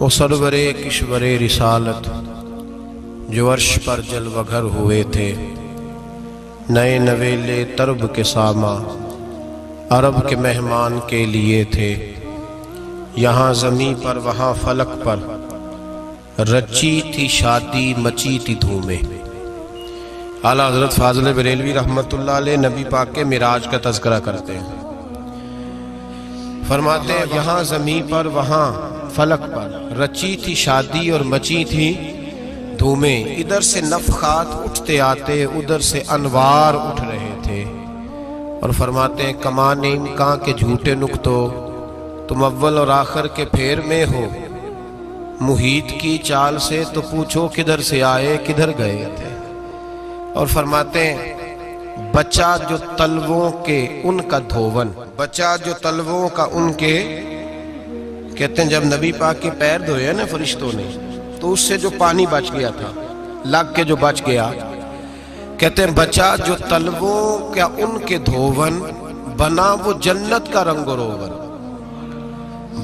وہ سرورِ کشور رسالت جو عرش پر جلوہ گر ہوئے تھے، نئے نویلے طرب کے ساما عرب کے مہمان کے لیے تھے۔ یہاں زمیں پر وہاں فلک پر رچی تھی شادی مچی تھی دھومیں۔ اعلیٰ حضرت فاضل بریلوی رحمۃ اللہ علیہ نبی پاک کے معراج کا تذکرہ کرتے ہیں، فرماتے ہیں یہاں زمیں پر وہاں فلک پر رچی تھی شادی اور مچی تھی دھومیں۔ ادھر سے نفخات اٹھتے آتے، ادھر سے انوار اٹھ رہے تھے۔ اور فرماتے ہیں کمان امکان کے جھوٹے نکتو، تم اول اور آخر کے پھیر میں ہو۔ محیط کی چال سے تو پوچھو کدھر سے آئے کدھر گئے تھے۔ اور فرماتے ہیں بچہ جو تلووں کے ان کا دھوون، بچہ جو تلووں کا ان کے، کہتے ہیں جب نبی پاک کے پیر دھوئے نا فرشتوں نے تو اس سے جو پانی بچ گیا تھا، لگ کے جو بچ گیا، کہتے ہیں بچہ جو تلووں کا ان کے دھوون، بنا وہ جنت کا رنگ و روغن۔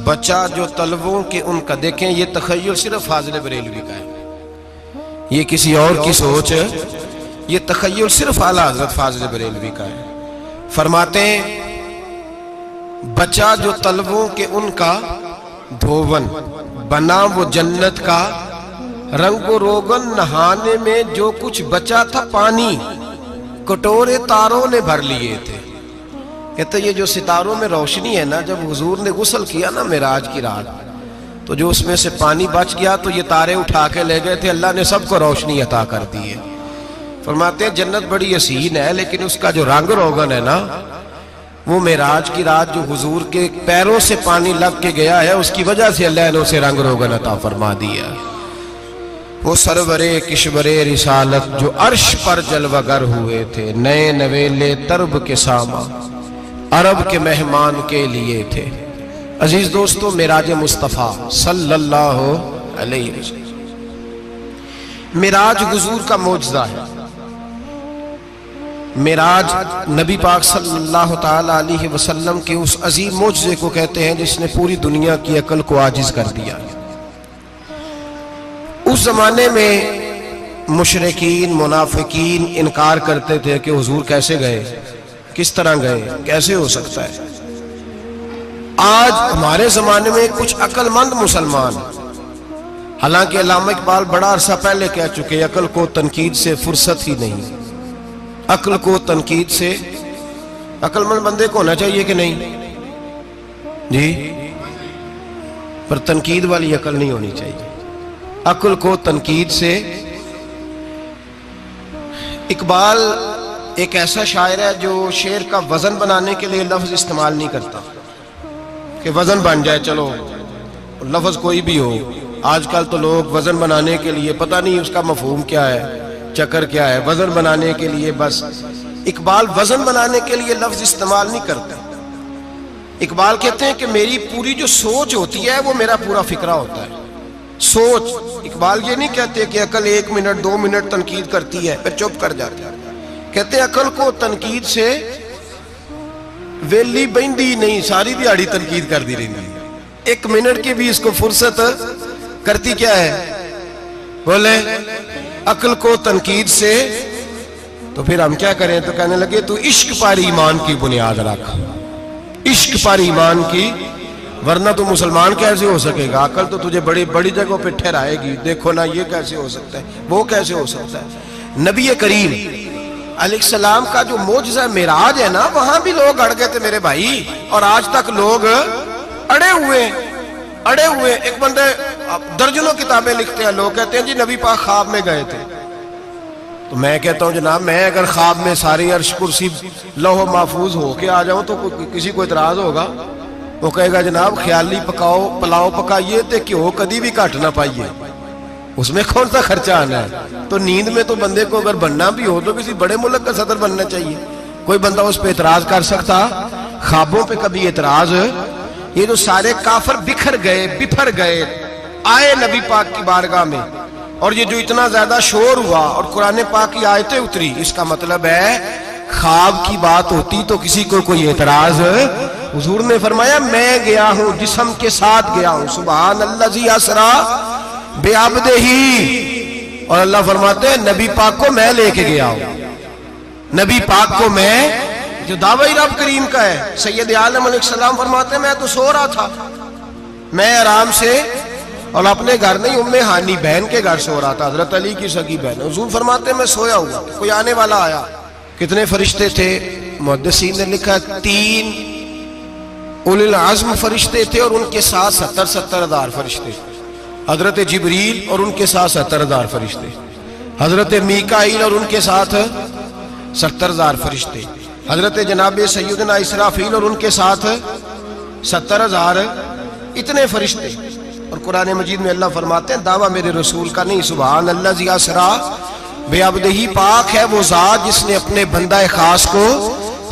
بچہ جو تلووں کے ان کا، دیکھیں یہ تخیل صرف فاضل بریلوی کا ہے، یہ کسی اور کی سوچ ہے، یہ تخیل صرف اعلیٰ حضرت فاضل بریلوی کا ہے۔ فرماتے ہیں بچہ جو تلووں کے ان کا دھوون، بنا وہ جنت کا رنگ و روغن۔ نہانے میں جو کچھ بچا تھا پانی، کٹورے تاروں نے بھر لیے تھے۔ کہتے یہ جو ستاروں میں روشنی ہے نا، جب حضور نے غسل کیا نا معراج کی رات، تو جو اس میں سے پانی بچ گیا تو یہ تارے اٹھا کے لے گئے تھے، اللہ نے سب کو روشنی عطا کر دی ہے۔ فرماتے ہیں جنت بڑی حسین ہے، لیکن اس کا جو رنگ روغن ہے نا، وہ معراج کی رات جو حضور کے پیروں سے پانی لگ کے گیا ہے، اس کی وجہ سے اللہ نے اسے رنگ روغن عطا فرما دیا۔ وہ سرور کشور رسالت جو عرش پر جلوہ گر ہوئے تھے، نئے نویلے طرب کے ساما عرب کے مہمان کے لیے تھے۔ عزیز دوستو، معراج مصطفیٰ صلی اللہ علیہ وسلم، معراج حضور کا معجزہ ہے۔ معراج نبی پاک صلی اللہ تعالی علیہ وسلم کے اس عظیم معجزے کو کہتے ہیں جس نے پوری دنیا کی عقل کو عاجز کر دیا۔ اس زمانے میں مشرکین منافقین انکار کرتے تھے کہ حضور کیسے گئے، کس طرح گئے، کیسے ہو سکتا ہے۔ آج ہمارے زمانے میں کچھ عقل مند مسلمان، حالانکہ علامہ اقبال بڑا عرصہ پہلے کہہ چکے عقل کو تنقید سے فرصت ہی نہیں، عقل کو تنقید سے، عقل مند بندے کو ہونا چاہیے کہ نہیں جی، پر تنقید والی عقل نہیں ہونی چاہیے، عقل کو تنقید سے۔ اقبال ایک ایسا شاعر ہے جو شعر کا وزن بنانے کے لیے لفظ استعمال نہیں کرتا کہ وزن بن جائے، چلو لفظ کوئی بھی ہو۔ آج کل تو لوگ وزن بنانے کے لیے پتہ نہیں اس کا مفہوم کیا ہے، چکر کیا ہے، وزن بنانے کے لیے بس۔ اقبال وزن بنانے کے لیے لفظ استعمال نہیں کرتا۔ اقبال کہتے ہیں کہ میری پوری جو سوچ ہوتی ہے وہ میرا پورا فکرہ ہوتا ہے، سوچ۔ اقبال یہ نہیں کہتے کہ عقل 1 منٹ 2 منٹ تنقید کرتی ہے پھر چپ کر جاتی ہے، کہتے ہیں عقل کو تنقید سے ویلی بہندی نہیں، ساری دیہڑی تنقید کر دی رہی، 1 منٹ کی بھی اس کو فرصت کرتی کیا ہے، بولے عقل کو تنقید سے۔ تو پھر ہم کیا کریں، تو کہنے لگے تو عشق پر ایمان کی بنیاد رکھ، عشق پر ایمان کی، ورنہ تو مسلمان کیسے ہو سکے گا، عقل تو تجھے بڑی بڑی جگہوں پہ ٹھہرائے گی، دیکھو نا یہ کیسے ہو سکتا ہے، وہ کیسے ہو سکتا ہے۔ نبی کریم علیہ السلام کا جو معجزہ معراج ہے نا، وہاں بھی لوگ اڑ گئے تھے میرے بھائی، اور آج تک لوگ اڑے ہوئے۔ ایک بندے درجنوں کتابیں لکھتے ہیں، لوگ کہتے ہیں جی نبی پاک خواب میں گئے تھے، تو میں کہتا ہوں جناب میں اگر خواب میں ساری عرش کرسی لوح محفوظ ہو کے آ جاؤں تو کسی کو اعتراض ہوگا؟ وہ کہے گا جناب خیالی پلاؤ پکائیے تے کیوں کدی بھی گھٹ نہ پائیے، اس میں کون سا خرچہ آنا ہے۔ تو نیند میں تو بندے کو اگر بننا بھی ہو تو کسی بڑے ملک کا صدر بننا چاہیے، کوئی بندہ اس پہ اعتراض کر سکتا؟ خوابوں پہ کبھی اعتراض؟ یہ جو سارے کافر بکھر گئے آئے نبی پاک کی بارگاہ میں، اور یہ جو اتنا زیادہ شور ہوا اور قرآن پاک کی آیتیں اتری، اس کا مطلب ہے خواب کی بات ہوتی تو کسی کو کوئی اعتراض حضور نے فرمایا میں گیا ہوں جسم کے ساتھ گیا ہوں، سبحان الذی اسرا بعبدہ، اور اللہ فرماتے ہیں نبی پاک کو میں لے کے گیا ہوں، نبی پاک کو میں، جو دعوی رب کریم کا ہے۔ سید عالم علیہ السلام فرماتے ہیں میں تو سو رہا تھا، میں آرام سے، اور اپنے گھر نہیں ام ہانی بہن کے گھر سو رہا تھا، حضرت علی کی سگی بہن۔ حضور فرماتے ہیں میں سویا ہوا، کوئی آنے والا آیا۔ کتنے فرشتے تھے؟ محدثین نے لکھا 3 اولی العزم فرشتے تھے، اور ان کے ساتھ 70 ہزار فرشتے، حضرت جبریل اور ان کے ساتھ 70 ہزار فرشتے، حضرت میکائیل اور ان کے ساتھ 70 ہزار فرشتے، حضرت جناب سیدنا اسرافیل اور ان کے ساتھ 70 ہزار، اتنے فرشتے۔ اور قرآن مجید میں اللہ فرماتے ہیں دعویٰ میرے رسول کا نہیں، سبحان الذی اسرا بعبدہ، پاک ہے وہ ذات جس نے اپنے بندہ خاص کو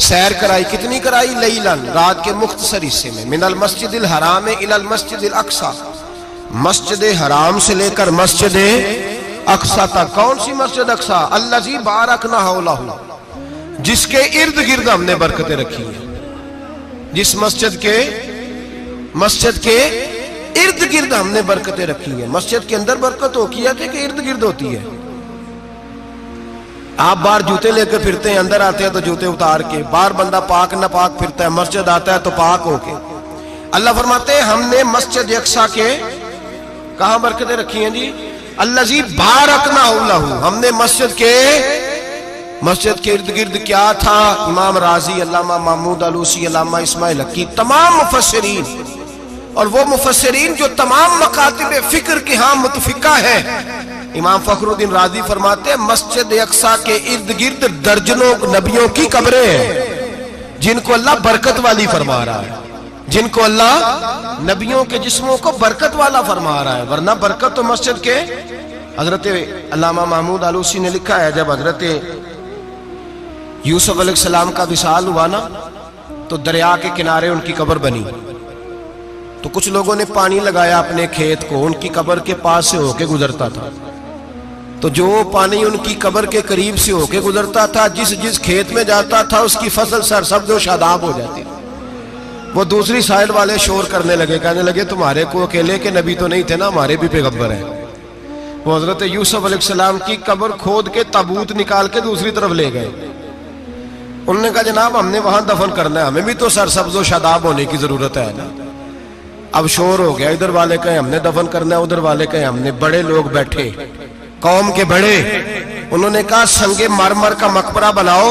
سیر کرائی۔ کتنی کرائی؟ لیلن، رات کے مختصر حصے میں، من المسجد الحرام الی المسجد الاقصی، مسجد حرام سے لے کر مسجد اقصی تک۔ کون سی مسجد اقصی؟ الذی بارکنا حولہ، جس کے ارد گرد ہم نے برکتیں رکھی ہیں، جس مسجد کے ارد گرد ہم نے برکتیں رکھی ہیں۔ مسجد کے اندر برکت ہوتی ہے کہ ارد گرد ہوتی ہے؟ آپ باہر جوتے لے کے پھرتے ہیں، اندر آتے ہیں تو جوتے اتار کے، باہر بندہ پاک نہ پاک پھرتا ہے، مسجد آتا ہے تو پاک ہو کے۔ اللہ فرماتے ہیں ہم نے مسجد اقصی کے کہاں برکتیں رکھی ہیں جی؟ الذی بارکنا حولہ، ہم نے مسجد کے ارد گرد کیا تھا؟ امام رازی، علامہ محمود آلوسی، علامہ اسماعیل حقی، تمام مفسرین، اور وہ مفسرین جو تمام مکاتب فکر کے ہاں متفقہ ہیں۔ امام فخر الدین رازی فرماتے ہیں مسجد اقصی کے ارد گرد درجنوں نبیوں کی قبریں ہیں، جن کو اللہ برکت والی فرما رہا ہے، جن کو اللہ نبیوں کے جسموں کو برکت والا فرما رہا ہے، ورنہ برکت تو مسجد کے۔ حضرت علامہ محمود آلوسی نے لکھا ہے جب حضرت یوسف علیہ السلام کا وصال ہوا نا تو دریا کے کنارے ان کی قبر بنی، تو کچھ لوگوں نے پانی لگایا اپنے کھیت کو، ان کی قبر کے پاس سے ہو کے گزرتا تھا، تو جو پانی ان کی قبر کے قریب سے ہو کے گزرتا تھا، جس کھیت میں جاتا تھا اس کی فصل سرسبز و شاداب ہو جاتی۔ وہ دوسری سائڈ والے شور کرنے لگے، کہنے لگے تمہارے کو اکیلے کے نبی تو نہیں تھے نا، ہمارے بھی پیغمبر ہیں۔ وہ حضرت یوسف علیہ السلام کی قبر کھود کے تابوت نکال کے دوسری طرف لے گئے۔ انہوں نے کہا جناب ہم نے وہاں دفن کرنا ہے، ہمیں بھی تو سرسبز و شاداب ہونے کی ضرورت ہے نا۔ اب شور ہو گیا، ادھر والے کہیں ہم نے دفن کرنا ہے، ادھر والے کہیں ہم نے۔ بڑے لوگ بیٹھے، قوم کے بڑے، انہوں نے کہا سنگ مرمر کا مقبرہ بناؤ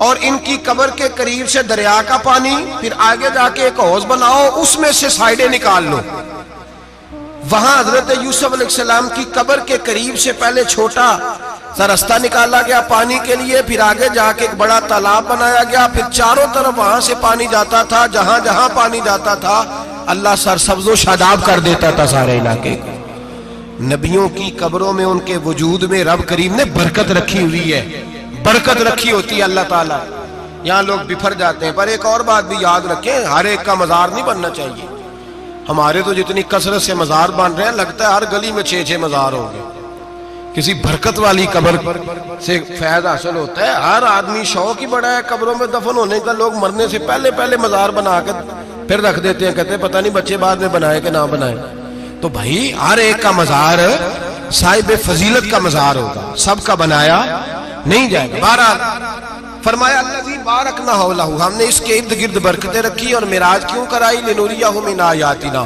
اور ان کی قبر کے قریب سے دریا کا پانی، پھر آگے جا کے ایک حوض بناؤ، اس میں سے سائڈیں نکال لو۔ وہاں حضرت یوسف علیہ السلام کی قبر کے قریب سے پہلے چھوٹا سا رستہ نکالا گیا پانی کے لیے، پھر آگے جا کے ایک بڑا تالاب بنایا گیا، پھر چاروں طرف وہاں سے پانی جاتا تھا، جہاں جہاں پانی جاتا تھا اللہ سرسبز و شاداب کر دیتا تھا سارے علاقے کو۔ نبیوں کی قبروں میں ان کے وجود میں رب کریم نے برکت رکھی ہوئی ہے، برکت رکھی ہوتی ہے اللہ تعالیٰ۔ یہاں لوگ بفر جاتے ہیں، پر ایک اور بات بھی یاد رکھیں، ہر ایک کا مزار نہیں بننا چاہیے۔ ہمارے تو جتنی کثرت سے مزار بن رہے ہیں، لگتا ہے ہر گلی میں 6 مزار ہوں گے۔ کسی برکت والی قبر سے فیض حاصل ہوتا ہے۔ ہر آدمی شوق ہی بڑا ہے قبروں میں دفن ہونے کا، لوگ مرنے سے پہلے مزار بنا کے پھر رکھ دیتے ہیں، کہتے ہیں پتہ نہیں بچے بعد میں بنائے کہ نہ بنائے۔ تو بھائی ہر ایک کا مزار صاحب فضیلت کا مزار ہوگا، سب کا بنایا نہیں جائے گا۔ بہرحال فرمایا الذی بارکنا حولہ، ہم نے اس کے ارد گرد برکتیں رکھی اور معراج کیوں کرائی؟ لنوریہ من آیاتنا،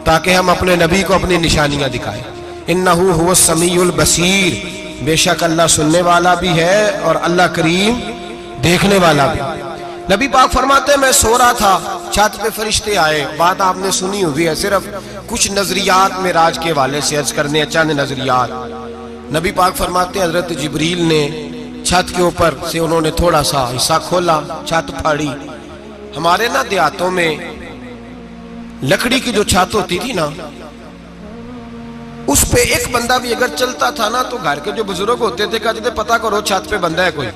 تاکہ ہم اپنے نبی کو اپنی نشانیاں دکھائیں۔ انہ هو السمیع البصیر، بے شک اللہ سننے والا بھی ہے اور اللہ کریم دیکھنے والا بھی۔ نبی پاک فرماتے ہیں میں سو رہا تھا، چھت پہ فرشتے آئے، بات آپ نے سنی ہوئی ہے، صرف کچھ نظریات معراج کے والے سے عرض کرنے، چند نظریات۔ نبی پاک فرماتے ہیں حضرت جبریل نے چھت کے اوپر سے انہوں نے تھوڑا سا حصہ کھولا، چھت پھاڑی۔ ہمارے نا دیہاتوں میں لکڑی کی جو چھت ہوتی تھی نا، اس پہ ایک بندہ بھی اگر چلتا تھا نا تو گھر کے جو بزرگ ہوتے تھے کہتے تھے پتہ کرو چھت پہ بندہ ہے کوئی۔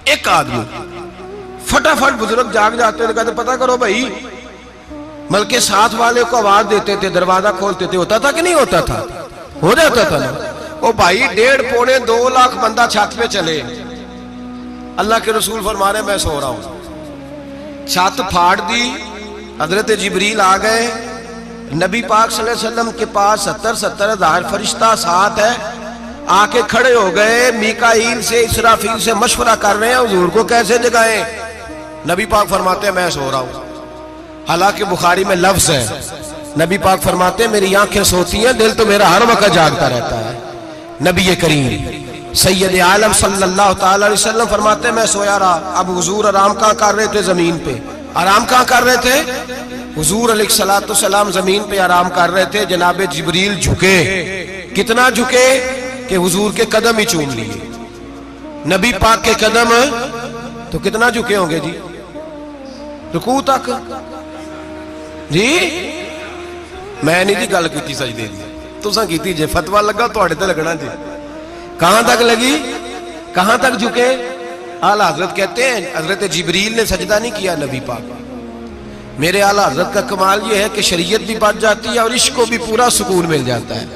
ایک آدمی فٹافٹ بزرگ جاگ جاتے تھے، کہتے پتہ کرو بھائی، بلکہ ساتھ والے کو آواز دیتے تھے، دروازہ کھولتے تھے۔ ہوتا تھا کہ نہیں ہوتا تھا؟ ہو جاتا تھا نا۔ او بھائی 1.5-2 لاکھ بندہ چھت پہ چلے، اللہ کے رسول فرما رہے ہیں میں سو رہا ہوں، چھت پھاڑ دی, حضرت جبریل آ گئے, نبی پاک صلی اللہ علیہ وسلم کے پاس 70 ہزار فرشتہ ساتھ ہے, آ کے کھڑے ہو گئے, میکائیل سے اسرافیل سے مشورہ کر رہے ہیں حضور کو کیسے جگائیں. نبی پاک فرماتے ہیں میں سو رہا ہوں. حالانکہ بخاری میں لفظ ہے, نبی پاک فرماتے ہیں میری آنکھیں سوتی ہیں, دل تو میرا ہر وقت جاگتا رہتا ہے. نبی کریم سید عالم صلی اللہ تعالی علیہ وسلم فرماتے ہیں میں سویا رہا. اب حضور آرام کہاں کر رہے تھے؟ زمین پہ. آرام کہاں کر رہے تھے؟ حضور علیہ السلام زمین پہ آرام کر رہے تھے. جناب جبریل جھکے, کتنا جھکے کہ حضور کے قدم ہی چوم لیے. نبی پاک کے قدم تو کتنا جھکے ہوں گے جی, رکوع تک جی. میں نہیں جی گل کی سجدے دی, تساں کیتی جے, فتویٰ لگا تواڈے تے لگنا جی. کہاں تک لگی, کہاں تک جھکے؟ اعلیٰ حضرت کہتے ہیں حضرت جبریل نے سجدہ نہیں کیا نبی پاک. میرے اعلیٰ حضرت کا کمال یہ ہے کہ شریعت بھی بچ جاتی ہے اور عشق کو بھی پورا سکون مل جاتا ہے.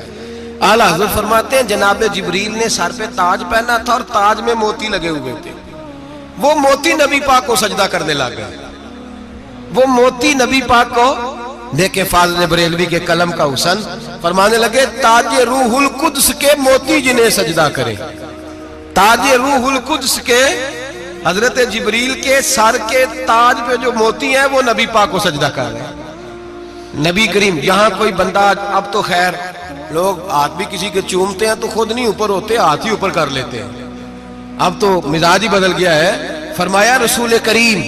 اعلیٰ حضرت فرماتے ہیں جناب جبریل نے سر پہ تاج پہنا تھا اور تاج میں موتی لگے ہوئے تھے. وہ موتی نبی پاک کو سجدہ کرنے لگا. وہ موتی نبی پاک کو دیکھیں, فاضل بریلوی کے قلم کا حسن, فرمانے لگے تاج روح القدس کے موتی جنہیں سجدہ کرے. تاج روح القدس کے حضرت جبریل کے سر کے تاج پہ جو موتی ہیں وہ نبی پاک کو سجدہ کر رہے ہیں. نبی کریم یہاں کوئی بندہ, اب تو خیر لوگ ہاتھ بھی کسی کے چومتے ہیں تو خود نہیں اوپر ہوتے, ہاتھ ہی اوپر کر لیتے ہیں. اب تو مزاج ہی بدل گیا ہے. فرمایا رسول کریم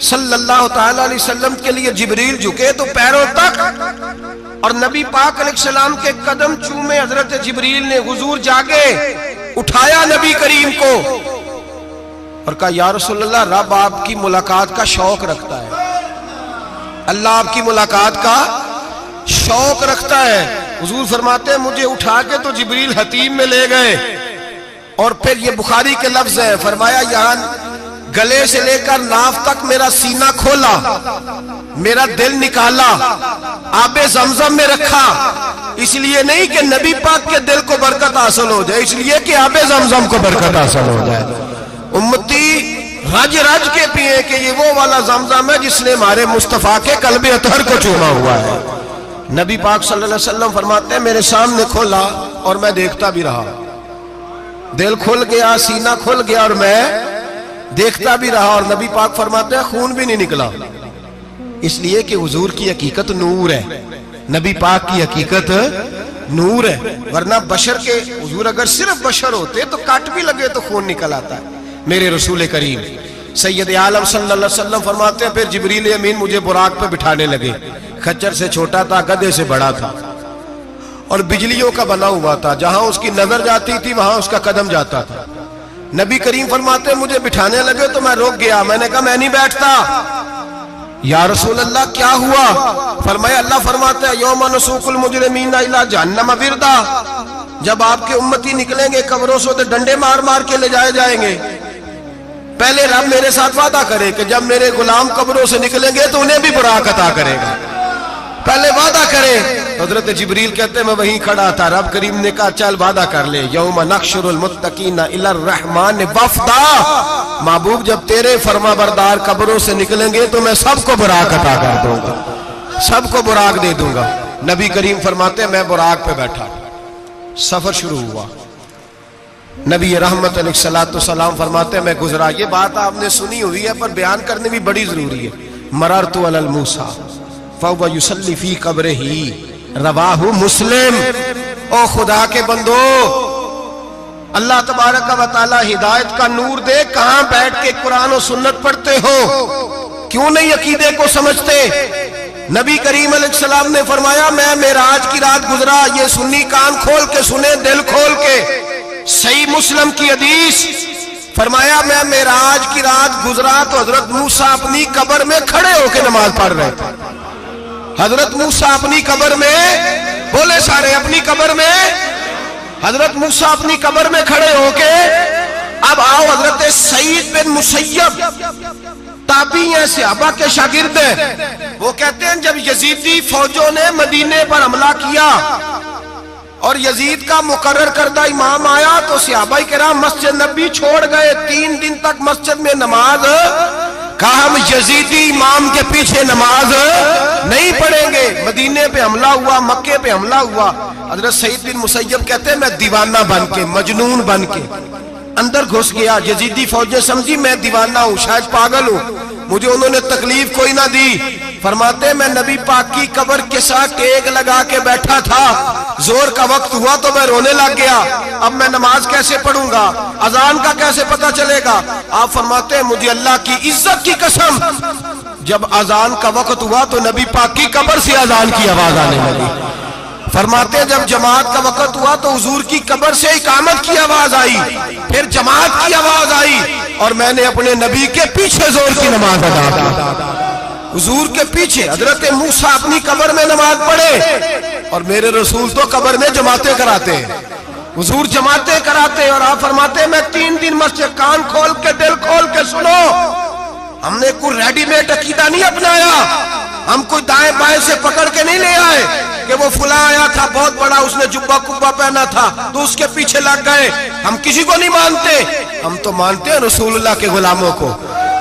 صلی اللہ تعالی علیہ وسلم کے لیے جبریل جھکے تو پیروں تک, اور نبی پاک علیہ السلام کے قدم چومے حضرت جبریل نے. حضور جاگے, اٹھایا نبی کریم کو اور کہا یا رسول اللہ, رب آپ کی ملاقات کا شوق رکھتا ہے, اللہ آپ کی ملاقات کا شوق رکھتا ہے. حضور فرماتے ہیں مجھے اٹھا کے تو جبریل حتیم میں لے گئے, اور پھر یہ بخاری کے لفظ ہے, فرمایا یہاں گلے سے لے کر ناف تک میرا سینہ کھولا, میرا دل نکالا, آب زمزم میں رکھا. اس لیے نہیں کہ نبی پاک کے دل کو برکت حاصل ہو جائے, اس لیے کہ آب زمزم کو برکت حاصل ہو جائے. امتی رج رج کے پیئے کہ یہ وہ والا زمزم ہے جس نے ہمارے مصطفیٰ کے قلب اطہر کو چوما ہوا ہے. نبی پاک صلی اللہ علیہ وسلم فرماتے ہیں میرے سامنے کھولا اور میں دیکھتا بھی رہا. دل کھل گیا, سینہ کھل گیا اور میں دیکھتا بھی رہا. اور نبی پاک فرماتے ہیں خون بھی نہیں نکلا, اس لیے کہ حضور کی حقیقت نور ہے, نبی پاک کی حقیقت نور ہے. ورنہ بشر کے حضور اگر صرف بشر ہوتے تو کٹ بھی لگے تو خون نکل آتا ہے. میرے رسول کریم سید عالم صلی اللہ علیہ وسلم فرماتے ہیں پھر جبریل امین مجھے براق پہ بٹھانے لگے. خچر سے چھوٹا تھا, گدھے سے بڑا تھا, اور بجلیوں کا بنا ہوا تھا. جہاں اس کی نظر جاتی تھی وہاں اس کا قدم جاتا تھا. نبی کریم فرماتے ہیں مجھے بٹھانے لگے تو میں رک گیا. میں نے کہا میں نہیں بیٹھتا. یا رسول اللہ کیا ہوا؟ فرمایا اللہ فرماتے ہیں یوم نسوق المجرمین الی جہنم وردا, جب آپ کے امتی نکلیں گے قبروں سے تو ڈنڈے مار مار کے لے جائے جائیں گے. پہلے رب میرے ساتھ وعدہ کرے کہ جب میرے غلام قبروں سے نکلیں گے تو انہیں بھی براق عطا کرے گا. پہلے وعدہ کرے. حضرت جبریل کہتے ہیں میں وہیں کھڑا تھا. رب کریم نے کہا چل وعدہ کر لے, یوم نحشر المتقین الی الرحمن وفدا, محبوب جب تیرے فرما بردار قبروں سے نکلیں گے تو میں سب کو براق عطا کر دوں گا, سب کو براق دے دوں گا. نبی کریم فرماتے ہیں میں براق پہ بیٹھا, سفر شروع ہوا. نبی رحمت علیہ السلام فرماتے ہیں میں گزرا. یہ بات آپ نے سنی ہوئی ہے پر بیان کرنے بھی بڑی ضروری ہے. مررت علی الموسیٰ فَهُوَ يُصَلِّ فِي قَبْرِهِ رواہ مسلم. او خدا کے بندو, اللہ تبارک و تعالی ہدایت کا نور دے, کہاں بیٹھ کے قرآن و سنت پڑھتے ہو, کیوں نہیں عقیدے کو سمجھتے؟ نبی کریم علیہ السلام نے فرمایا میں معراج کی رات گزرا. یہ سنی کان کھول کے سنے, دل کھول کے. صحیح مسلم کی حدیث, فرمایا میں معراج کی رات گزرا تو حضرت موسیٰ اپنی قبر میں کھڑے ہو کے نماز پڑھ رہے تھے. حضرت موسیٰ اپنی قبر میں, بولے سارے اپنی قبر میں, حضرت موسیٰ اپنی قبر میں کھڑے ہو کے. اب آؤ حضرت سعید بن مسیب تابعی ہیں, صحابہ کے شاگرد ہیں. وہ کہتے ہیں جب یزیدی فوجوں نے مدینے پر حملہ کیا اور یزید کا مقرر کردہ امام آیا تو صحابہ کرام مسجد نبی چھوڑ گئے. 3 دن تک مسجد میں نماز کہا ہم یزیدی امام کے پیچھے نماز نہیں پڑھیں گے۔ مدینے پہ حملہ ہوا، مکے پہ حملہ ہوا، حضرت سعید بن مسیب کہتے ہیں میں دیوانہ بن کے، مجنون بن کے اندر گھس گیا۔ یزیدی فوجیں سمجھی میں دیوانہ ہوں، شاید پاگل ہوں، مجھے انہوں نے تکلیف کوئی نہ دی۔ فرماتے میں نبی پاک کی قبر کے ساتھ ٹیک لگا کے بیٹھا تھا، زور کا وقت ہوا تو میں رونے لگ گیا، اب میں نماز کیسے پڑھوں گا، اذان کا کیسے پتہ چلے گا؟ آپ فرماتے ہیں مجھے اللہ کی عزت کی قسم، جب اذان کا وقت ہوا تو نبی پاک کی قبر سے اذان کی آواز آنے لگی۔ فرماتے ہیں جب جماعت کا وقت ہوا تو حضور کی قبر سے اقامت کی آواز آئی، پھر جماعت کی آواز آئی، اور میں نے اپنے نبی کے پیچھے زور کی نماز ادا کی۔ حضور کے پیچھے حضرت موسیٰ اپنی قبر میں نماز پڑھے، اور میرے رسول تو قبر میں جماعتیں کراتے ہیں، حضور جماعتیں کراتے ہیں۔ اور آپ فرماتے ہیں میں 3 دن مسجد، کان کھول کے دل کھول کے سنو، ہم نے کوئی ریڈی میڈ عقیدہ نہیں اپنایا، ہم کوئی دائیں بائیں سے پکڑ کے نہیں لے آئے کہ وہ فلاں آیا تھا بہت بڑا، اس نے جبہ کبہ پہنا تھا تو اس کے پیچھے لگ گئے۔ ہم کسی کو نہیں مانتے، ہم تو مانتے ہیں رسول اللہ کے غلاموں کو،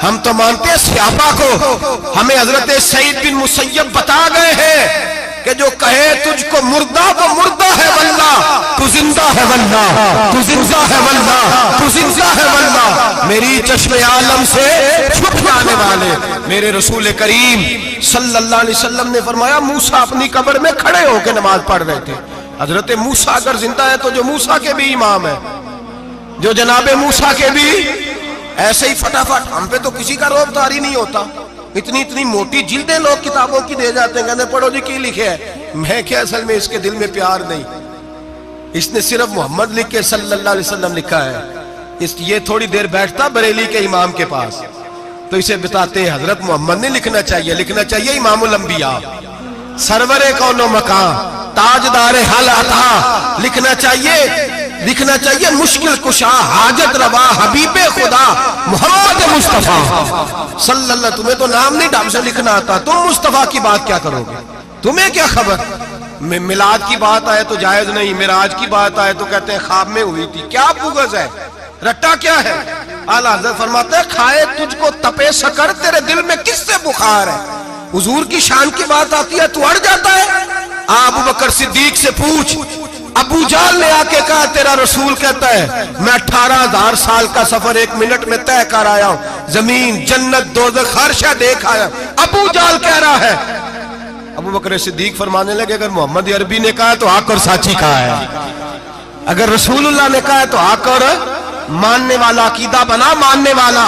ہم تو مانتے ہیں صحابہ کو۔ ہمیں حضرت سعید بن مسیب بتا گئے ہیں کہ جو کہے تجھ کو مردہ وہ مردہ ہے واللہ، تو زندہ ہے واللہ، تو زندہ ہے واللہ، تو زندہ ہے واللہ۔ میری چشم عالم سے چھپ جانے والے میرے رسول کریم صلی اللہ علیہ وسلم نے فرمایا موسیٰ اپنی قبر میں کھڑے ہو کے نماز پڑھ رہے تھے۔ حضرت موسیٰ اگر زندہ ہے تو جو موسیٰ کے بھی امام ہے، جو جناب موسیٰ کے بھی ایسے ہی فٹافٹ، ہم پہ تو کسی کا روب طاری نہیں ہوتا، اتنی موٹی جلدیں لوگ کتابوں کی دے جاتے ہیں، کہتے ہیں پڑھو جی کی لکھے ہے، میں کیا اصل میں اس کے دل میں پیار نہیں، اس نے صرف محمد لکھ کے صلی اللہ علیہ وسلم لکھا ہے۔ یہ تھوڑی دیر بیٹھتا بریلی کے امام کے پاس تو اسے بتاتے ہیں حضرت محمد نے لکھنا چاہیے، لکھنا چاہیے امام الانبیاء، سرور کون و مکان، تاجدار حل عطا، لکھنا چاہیے مشکل کشا، حاجت روا، حبیب خدا محمد مصطفیٰ صلی اللہ۔ تمہیں تو نام نہیں ڈھنگ سے لکھنا آتا، تم مصطفیٰ کی بات کیا کرو گے؟ تمہیں کیا خبر؟ میلاد کی بات آئے تو جائز نہیں، معراج کی بات آئے تو کہتے ہیں خواب میں ہوئی تھی، کیا بغض ہے، رٹا کیا ہے؟ اعلیٰ حضرت فرماتے ہیں کھائے تجھ کو تپے سکر، تیرے دل میں کس سے بخار ہے؟ حضور کی شان کی بات آتی ہے تو اڑ جاتا ہے۔ ابو بکر صدیق سے پوچھ، ابو جہل نے آ کے کہا تیرا رسول کہتا ہے میں 18,000 سال کا سفر 1 منٹ میں طے کر آیا ہوں، زمین جنت دوزخ ہر شے دیکھ آیا۔ ابو جہل کہہ رہا ہے، ابو بکر صدیق فرمانے لگے اگر محمد عربی نے کہا تو حق اور سچی کہا ہے، اگر رسول اللہ نے کہا تو حق اور ماننے والا، عقیدہ بنا ماننے والا۔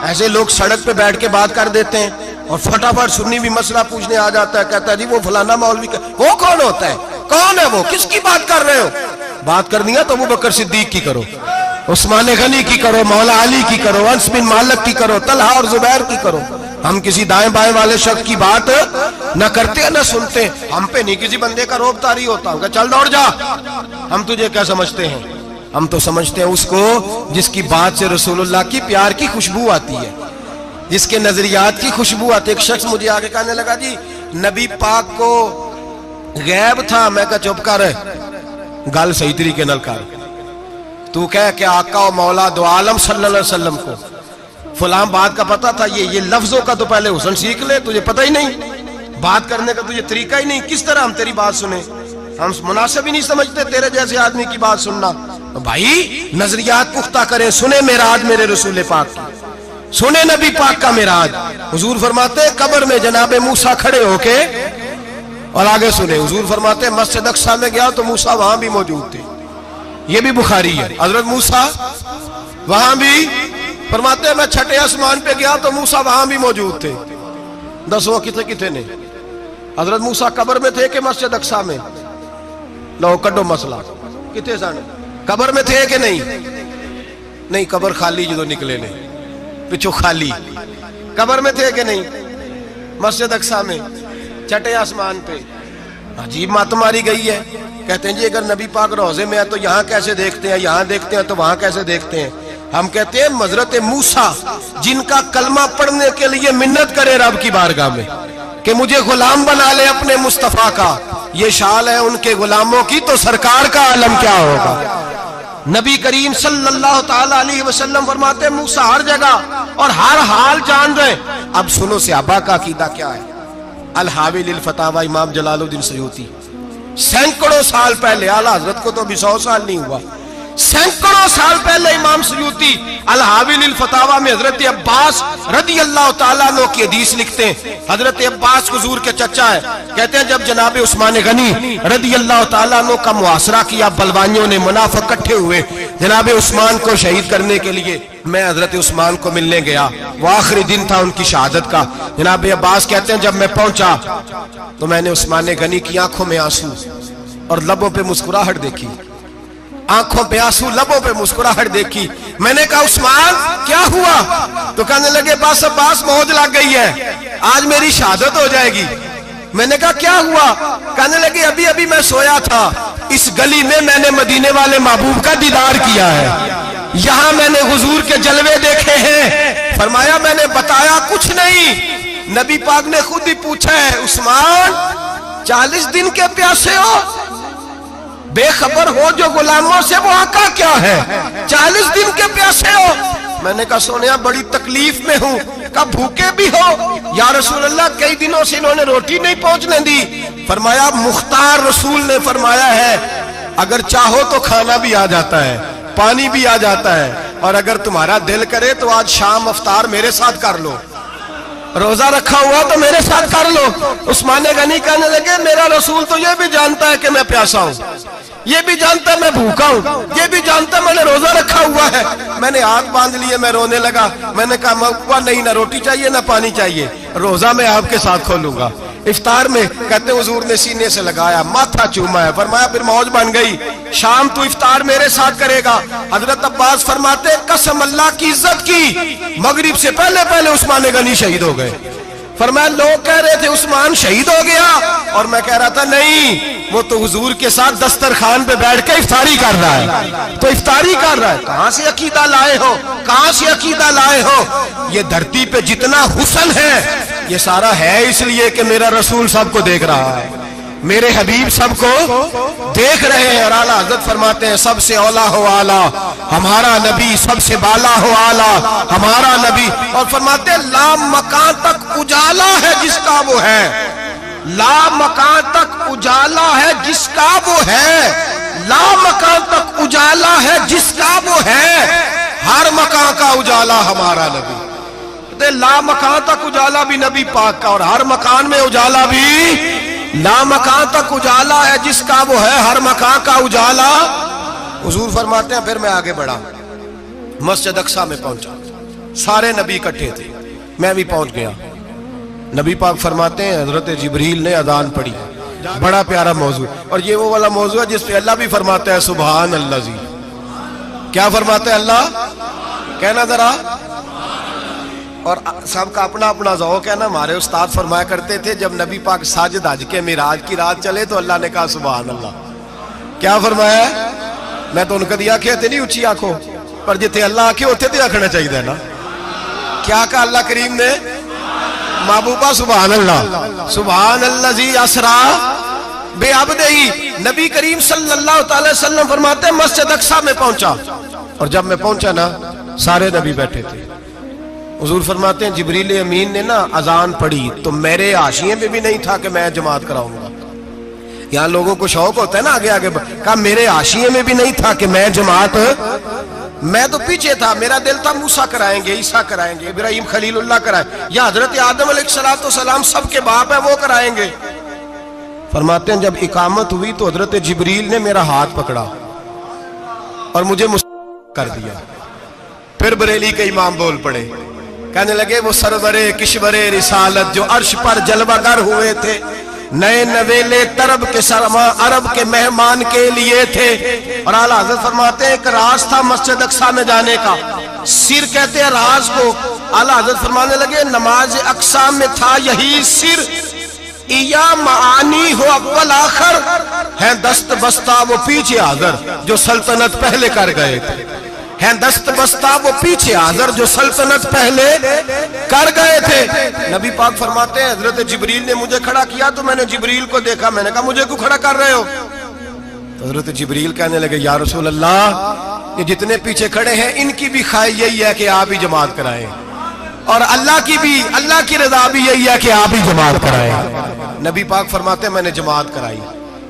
ایسے لوگ سڑک پہ بیٹھ کے بات کر دیتے ہیں اور فٹافٹ سنی بھی مسئلہ پوچھنے آ جاتا ہے، کہتا ہے جی وہ فلانا مولوی، وہ کون ہوتا ہے، کون ہے وہ، کس کی بات کر رہے ہو؟ بات کرنی ہے تو ابو بکر صدیق کی کرو، عثمان غنی کی کرو، مولا علی کی کرو، انس بن مالک کی کرو، طلحہ اور زبیر کی کرو۔ ہم کسی دائیں بائیں والے شخص کی بات نہ کرتے نہ سنتے، ہم پہ نہیں کسی بندے کا روب طاری ہوتا، ہم کہ چل دوڑ جا، ہم تجھے کیا سمجھتے ہیں؟ ہم تو سمجھتے ہیں اس کو جس کی بات سے رسول اللہ کی پیار کی خوشبو آتی ہے، جس کے نظریات کی خوشبو آتی ہے۔ ایک شخص مجھے آگے کہنے لگا جی نبی پاک کو غیب تھا، میں کہا چپ کر، گل صحیح طریقے نال کر، تو کہہ کہ آقا و مولا دو عالم صلی اللہ علیہ وسلم کو فلاں بات کا پتہ تھا، یہ لفظوں کا تو پہلے حسن سیکھ لے، تجھے پتہ ہی نہیں، بات کرنے کا تجھے طریقہ ہی نہیں، کس طرح ہم تیری بات سنیں؟ ہم مناسب ہی نہیں سمجھتے تیرے جیسے آدمی کی بات سننا۔ بھائی نظریات پختہ کریں، سنیں معراج میرے رسول پاک کی، سنیں نبی پاک کا معراج۔ حضور فرماتے ہیں قبر میں جناب موسیٰ کھڑے ہو کے، اور آگے سنیں حضور فرماتے ہیں مسجد اقصیٰ میں گیا تو موسیٰ وہاں بھی موجود تھے، یہ بھی بخاری ہے، حضرت موسیٰ وہاں بھی، فرماتے ہیں میں 6 آسمان پہ گیا تو موسیٰ وہاں بھی موجود تھے۔ 10 کتنے نے؟ حضرت موسیٰ قبر میں تھے کہ مسجد اقصیٰ میں؟ لو کڈو مسئلہ، کتنے سانے قبر میں تھے کہ نہیں؟ قبر خالی جدو نکلے نے پچھو خالی، قبر میں تھے کہ نہیں؟ مسجد اقصیٰ میں 6 آسمان پہ۔ عجیب مات ماری گئی ہے، کہتے ہیں جی اگر نبی پاک روضے میں ہے تو یہاں کیسے دیکھتے ہیں، یہاں دیکھتے ہیں تو وہاں کیسے دیکھتے ہیں؟ ہم کہتے ہیں حضرت موسیٰ جن کا کلمہ پڑھنے کے لیے منت کرے رب کی بارگاہ میں کہ مجھے غلام بنا لے اپنے مصطفیٰ کا، یہ شان ہے ان کے غلاموں کی، تو سرکار کا عالم کیا ہوگا؟ نبی کریم صلی اللہ تعالی علیہ وسلم فرماتے ہیں موسیٰ ہر جگہ اور ہر حال جان رہے ہیں۔ اب سنو صحابہ کا عقیدہ کیا ہے۔ الحاوی للفتاوی امام جلال الدین سیوطی سینکڑوں سال پہلے، اعلیٰ حضرت کو تو ابھی 100 سال نہیں ہوا، سینکڑوں سال پہلے امام سیوطی الحاوی للفتاوی میں حضرت عباس رضی اللہ تعالیٰ عنہ کی حدیث لکھتے ہیں۔ حضرت عباس حضور کے چچا ہے، کہتے ہیں جب جناب عثمان غنی رضی اللہ تعالیٰ عنہ کا محاصرہ کیا، بلوانیوں نے منافق اکٹھے ہوئے جناب عثمان کو شہید کرنے کے لیے، میں حضرت عثمان کو ملنے گیا، وہ آخری دن تھا ان کی شہادت کا۔ جناب عباس کہتے ہیں جب میں پہنچا تو میں نے عثمان غنی کی آنکھوں میں آنسو اور لبوں پہ مسکراہٹ دیکھی، آنکھوں پہ آنسو لبوں پہ مسکراہٹ دیکھی۔ میں نے کہا عثمان کیا ہوا؟ تو کہنے لگے بس عباس موت لگ گئی ہے، آج میری شہادت ہو جائے گی۔ میں نے کہا کیا ہوا؟ کہنے لگے ابھی ابھی میں سویا تھا، اس گلی میں نے مدینے والے محبوب کا دیدار کیا ہے، یہاں میں نے حضور کے جلوے دیکھے ہیں۔ فرمایا میں نے بتایا کچھ نہیں، نبی پاک نے خود ہی پوچھا ہے عثمان 40 دن کے پیاسے ہو، بے خبر ہو جو غلاموں سے، وہ آقا کیا ہے، 40 دن کے پیاسے ہو۔ میں نے کہا سونیا بڑی تکلیف میں ہوں۔ کہا بھوکے بھی ہو؟ یا رسول اللہ کئی دنوں سے انہوں نے روٹی نہیں پہنچنے دی۔ فرمایا مختار رسول نے فرمایا ہے اگر چاہو تو کھانا بھی آ جاتا ہے، پانی بھی آ جاتا ہے، اور اگر تمہارا دل کرے تو آج شام افطار میرے ساتھ کر لو، روزہ رکھا ہوا تو میرے ساتھ کر لو۔ عثمان غنی کہنے لگے میرا رسول تو یہ بھی جانتا ہے کہ میں پیاسا ہوں، یہ بھی جانتا ہے میں بھوکا ہوں، یہ بھی جانتا ہے میں نے روزہ رکھا ہوا ہے۔ میں نے ہاتھ باندھ لیے، میں رونے لگا۔ میں نے کہا موا نہیں، نہ روٹی چاہیے نہ پانی چاہیے، روزہ میں آپ کے ساتھ کھولوں گا۔ افطار میں کہتے ہیں حضور نے سینے سے لگایا، ماتھا چوما ہے، فرمایا پھر موج بن گئی، شام تو افطار میرے ساتھ کرے گا۔ حضرت عباس فرماتے قسم اللہ کی عزت کی، مغرب سے پہلے پہلے عثمان غنی شہید ہو گئے۔ فرمایا لوگ کہہ رہے تھے عثمان شہید ہو گیا، اور میں کہہ رہا تھا نہیں، وہ تو حضور کے ساتھ دسترخوان پہ بیٹھ کے افطاری کر رہا ہے، تو افطاری کر رہا ہے۔ کہاں سے عقیدہ لائے ہو، کہاں سے عقیدہ لائے ہو؟ یہ دھرتی پہ جتنا حسن ہے یہ سارا ہے اس لیے کہ میرا رسول سب کو دیکھ رہا ہے، میرے حبیب سب کو دیکھ رہے ہیں۔ اور اعلیٰ حضرت فرماتے ہیں سب سے اولا ہو اعلیٰ ہمارا نبی، سب سے بالا ہو اعلیٰ ہمارا نبی۔ اور فرماتے ہیں لا مکان تک اجالا ہے جس کا وہ ہے، لا مکان تک اجالا ہے جس کا وہ ہے، لا مکان تک اجالا ہے جس کا وہ ہے، ہر مکان کا اجالا ہمارا نبی۔ لا مکان تک اجالا بھی نبی پاک کا، اور ہر مکان میں اجالا بھی، لا مکان تک اجالا ہے جس کا وہ ہے، ہر مکان کا اجالا۔ حضور فرماتے ہیں پھر میں آگے بڑھا، مسجد اقصی میں پہنچا، سارے نبی اکٹھے تھے، میں بھی پہنچ گیا۔ نبی پاک فرماتے ہیں حضرت جبریل نے اذان پڑھی، بڑا پیارا موضوع، اور یہ وہ والا موضوع ہے جس پہ اللہ بھی فرماتا ہے سبحان اللہ زی۔ کیا فرماتا ہے اللہ؟ کہنا ذرا، اور سب کا اپنا اپنا ذوق ہے نا۔ ہمارے استاد فرمایا کرتے تھے جب نبی پاک ساجد حج کے معراج کی رات چلے تو اللہ نے کہا سبحان اللہ۔ کیا فرمایا؟ میں تو ان کا دیا کہتے نہیں اچھی آنکھوں پر جتنے اللہ آنکھیں ہوتے تھے آنکھنا چاہیے نا۔ کیا کہا اللہ کریم نے؟ محبوبہ سبحان اللہ، سبحان الذی اسرا بے عبدہی۔ نبی کریم صلی اللہ تعالی وسلم فرماتے ہیں مسجد اقصی میں پہنچا، اور جب میں پہنچا نا سارے نبی بیٹھے تھے۔ حضور فرماتے ہیں جبریل امین نے نا اذان پڑھی تو میرے حاشیے میں بھی نہیں تھا کہ میں جماعت کراؤں گا۔ یہاں لوگوں کو شوق ہوتا ہے نا آگے آگے، کہا میرے حاشیے میں بھی نہیں تھا کہ میں جماعت، میں تو پیچھے تھا، میرا دل تھا موسیٰ کرائیں گے، عیسیٰ کرائیں گے، ابراہیم خلیل اللہ کرائیں، یا حضرت آدم علیہ السلام سب کے باپ ہیں وہ کرائیں گے۔ فرماتے ہیں جب اقامت ہوئی تو حضرت جبریل نے میرا ہاتھ پکڑا اور مجھے کر دیا۔ پھر بریلی کے امام بول پڑے، کہنے لگے وہ سرور کشور رسالت جو عرش پر جلوہ گر ہوئے تھے، نئے نویلے طرب کے سرما عرب کے مہمان کے لیے تھے۔ اور اعلیٰ حضرت فرماتے ہیں ایک راز تھا مسجد اقصی میں جانے کا، سر کہتے ہیں راز کو۔ اعلیٰ حضرت فرمانے لگے نماز اقصی میں تھا یہی سر، یا معانی ہو اول آخر، ہیں دست بستہ وہ پیچھے حاضر جو سلطنت پہلے کر گئے تھے، ہیں دست بستہ وہ پیچھے حاضر جو سلطنت پہلے کر گئے تھے۔ نبی پاک فرماتے ہیں حضرت جبریل نے مجھے کھڑا کیا تو میں نے جبریل کو دیکھا، میں نے کہا مجھے کیوں کھڑا کر رہے ہو؟ تو حضرت جبریل کہنے لگے یا رسول اللہ یہ جتنے پیچھے کھڑے ہیں ان کی بھی خواہش یہی ہے کہ آپ ہی جماعت کرائیں، اور اللہ کی رضا بھی یہی ہے کہ آپ ہی جماعت کرائیں۔ نبی پاک فرماتے ہیں میں نے جماعت کرائی،